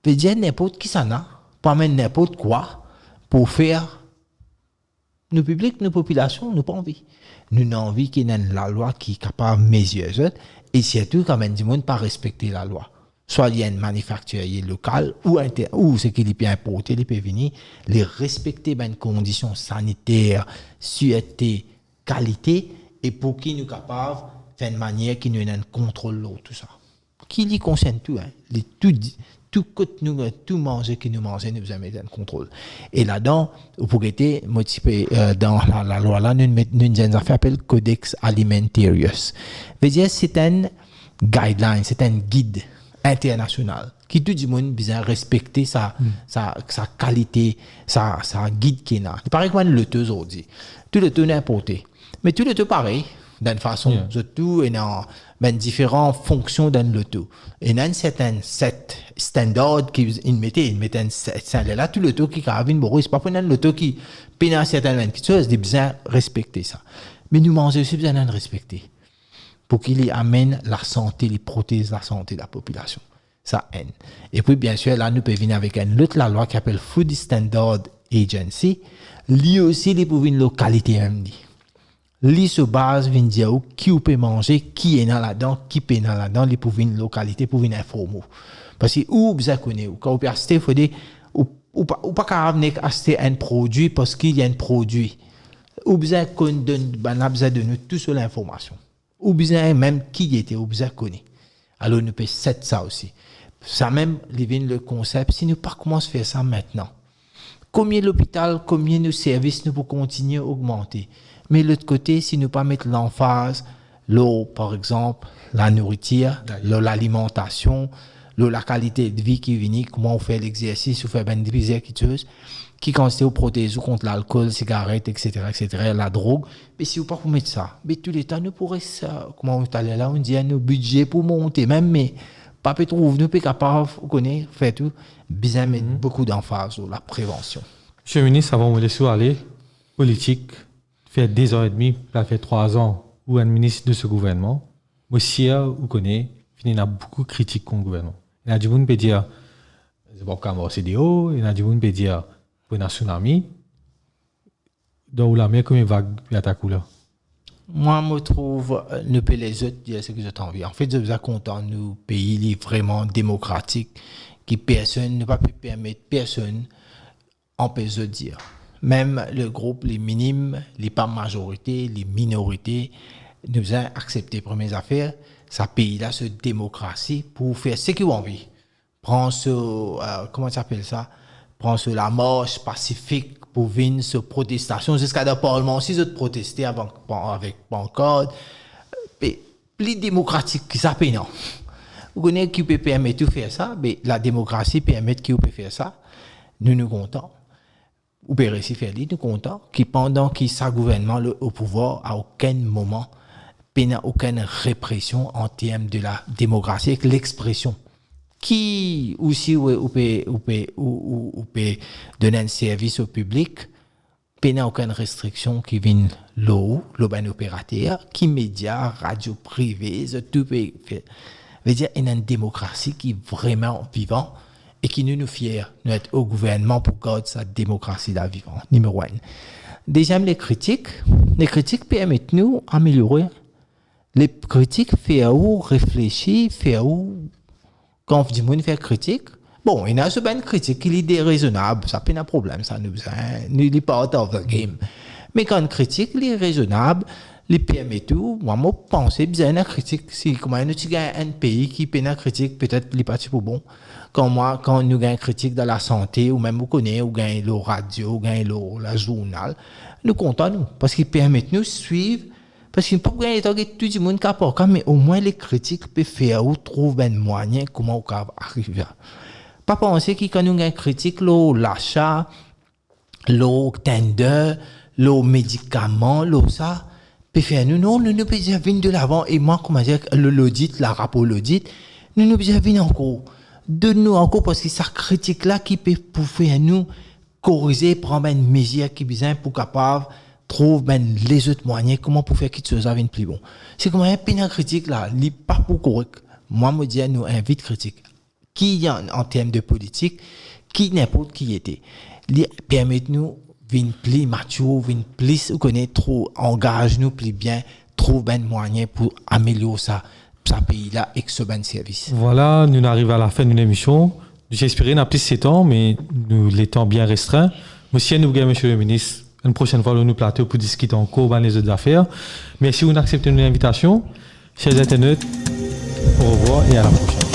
Veut dire n'importe qui ça n'a, pas mettre n'importe quoi pour faire nos publics, nos populations, nous pas envie. Nous n'avons envie qu'il y ait la loi qui est capable de mesurer et surtout quand même du monde pas respecter la loi. Soit il y a une manufacturier local ou ce qui est bien importé, il peut venir les respecter ben conditions sanitaires, sûreté, qualité et pour qu'ils nous capables faire une manière qui nous ait un contrôle de tout ça. Qui lui concerne tout hein, tout manger que nous mangeons, nous avons un contrôle. Et là-dedans, pour être motivé dans la loi là, nous avons affaire appelle Codex Alimentarius. Veut dire c'est un guideline, c'est un guide international qui tout le monde besoin respecter sa qualité, sa guide qui est là. Par exemple, le taux aujourd'hui, tout le taux n'est importé, mais tout le taux pareil. D'une façon, tout est dans différentes fonctions dans le tout. Et dans un certain set standard qu'ils mettaient un set là, tout le tout qui a une c'est pas pour le tout qui pénale dans certaines choses, ils besoin respecter ça. Mais nous mangeons aussi besoin de respecter pour qu'il amène la santé, les protège la santé de la population. Ça aide. Et puis, bien sûr, là, nous pouvons venir avec une autre la loi qui s'appelle Food Standard Agency. Lui aussi, il peut une localité même. Lui se base vient dire qui peut manger, qui est dans là-dedans, qui peut dans là-dedans, il pour une localité pour une informer. Parce que ou vous connaissez ou quand vous achetez il faut dire ou pas capable acheter un produit parce qu'il y a un produit. Ou besoin qu'on donne besoin de nous toute l'information. Ou besoin même qui était ou besoin connaît. Alors nous peut set ça aussi. Ça même le concept si nous pas commencer à faire ça maintenant. Combien l'hôpital, combien nos services nous pour continuer à augmenter. Mais de l'autre côté, si nous pas mettre l'emphase, l'eau, par exemple, la nourriture, l'alimentation, la qualité de vie qui vient, comment on fait l'exercice, on fait des exercices qui consistent au protéger contre l'alcool, cigarettes, etc., la drogue. Mais si vous pas pour mettre ça, mais tous les temps, nous pourrions ça, comment on est allé là, on dit à nos budgets pour monter, même, mais pas peut trouver, nous, capables, vous connaissez, faire tout, bien mettre beaucoup d'emphase sur la prévention. Monsieur le ministre, avant de vous laisser aller, politique, fait 2 ans et demi, ça fait 3 ans, ou un ministre de ce gouvernement, moi, si vous connaissez, il y a beaucoup de critiques contre le gouvernement. Il y a du monde qui peut dire, c'est pas comme au CDO, il y a du monde qui peut dire, pour un tsunami, donc la mer comme une vague, il attaque là. Moi, je trouve, nous peut les autres dire ce que j'ai envie. En fait, je suis content, nous, pays vraiment démocratique, qui personne ne va plus permettre personne empêcher de dire. Même le groupe, les minimes, les pas majorité, les minorités, nous ont accepté les premières affaires. Ça pays là, cette démocratie pour faire ce qu'ils ont envie. Prends comment ça s'appelle ça? Prends la marche pacifique pour venir sur protestation jusqu'à le Parlement aussi, de protester avec pancarte. Plus démocratique que ça, non. Vous connaissez qui peut permettre de faire ça, mais la démocratie permet qu'il peut faire ça. Nous comptons. Ou peut réussir faire nous comptons qui pendant qu'il sa gouvernement au pouvoir à aucun moment n'a aucune répression en termes de la démocratie avec l'expression qui aussi ou peut donner un service au public n'a aucune restriction qui vient l'eau ben opérateur qui médias radio privés tout peut faire veut dire il y a une démocratie qui est vraiment vivante et qui nous fiers, nous être au gouvernement pour garder sa démocratie là vivante. Numéro 1. Deuxième, les critiques permettent nous d'améliorer. Les critiques font réfléchir, quand on dit qu'on fait critique, bon, il y a une critique qui est déraisonnable, ça n'a pas de problème, ça nous est part of the game. Mais quand une critique est raisonnable, les permet tout. Moi, je pense bien la critique. Si comment nous avons un pays qui peine la critique, peut-être les partis pour bon. Quand nous avons une critique dans la santé, ou même vous connaissez, ou gagne le radio, ou gagne la journal, nous comptons nous. Parce qu'ils permettent nous de suivre. Parce qu'il ne peut pas gagner tout le monde qui a pas, mais au moins les critiques peuvent faire ou trouver un moyen comment on peut arriver. Pas penser que quand nous avons une critique, l'achat, le tender, le médicament, ça, peut faire nous, non, nous pouvons venir de l'avant. Et moi, comment dire, l'audit, la rapport l'audit, nous pouvons venir encore. De nous encore, parce que cette critique-là qui peut pour faire nous corriger, prendre une mesure qui est besoin pour capable trouver les autres moyens, comment pour faire quelque chose avec plus bon. C'est comme un pénal critique là, il n'est pas pour correct. Moi, je dis, nous invite critique. Qui en termes de politique, qui n'importe qui était. Permettez-nous vin plus mature, vin plus ou connaît trop engage nous plus bien, trouve un moyen pour améliorer ça pays là et ce bon service. Voilà, nous arrivons à la fin d'une émission. J'espère qu'on a plus 7 ans, mais nous les temps bien restreints. Monsieur le ministre, une prochaine fois nous plateau pour discuter encore les autres affaires. Merci vous acceptez notre invitation. Chers internautes, au revoir et à la prochaine.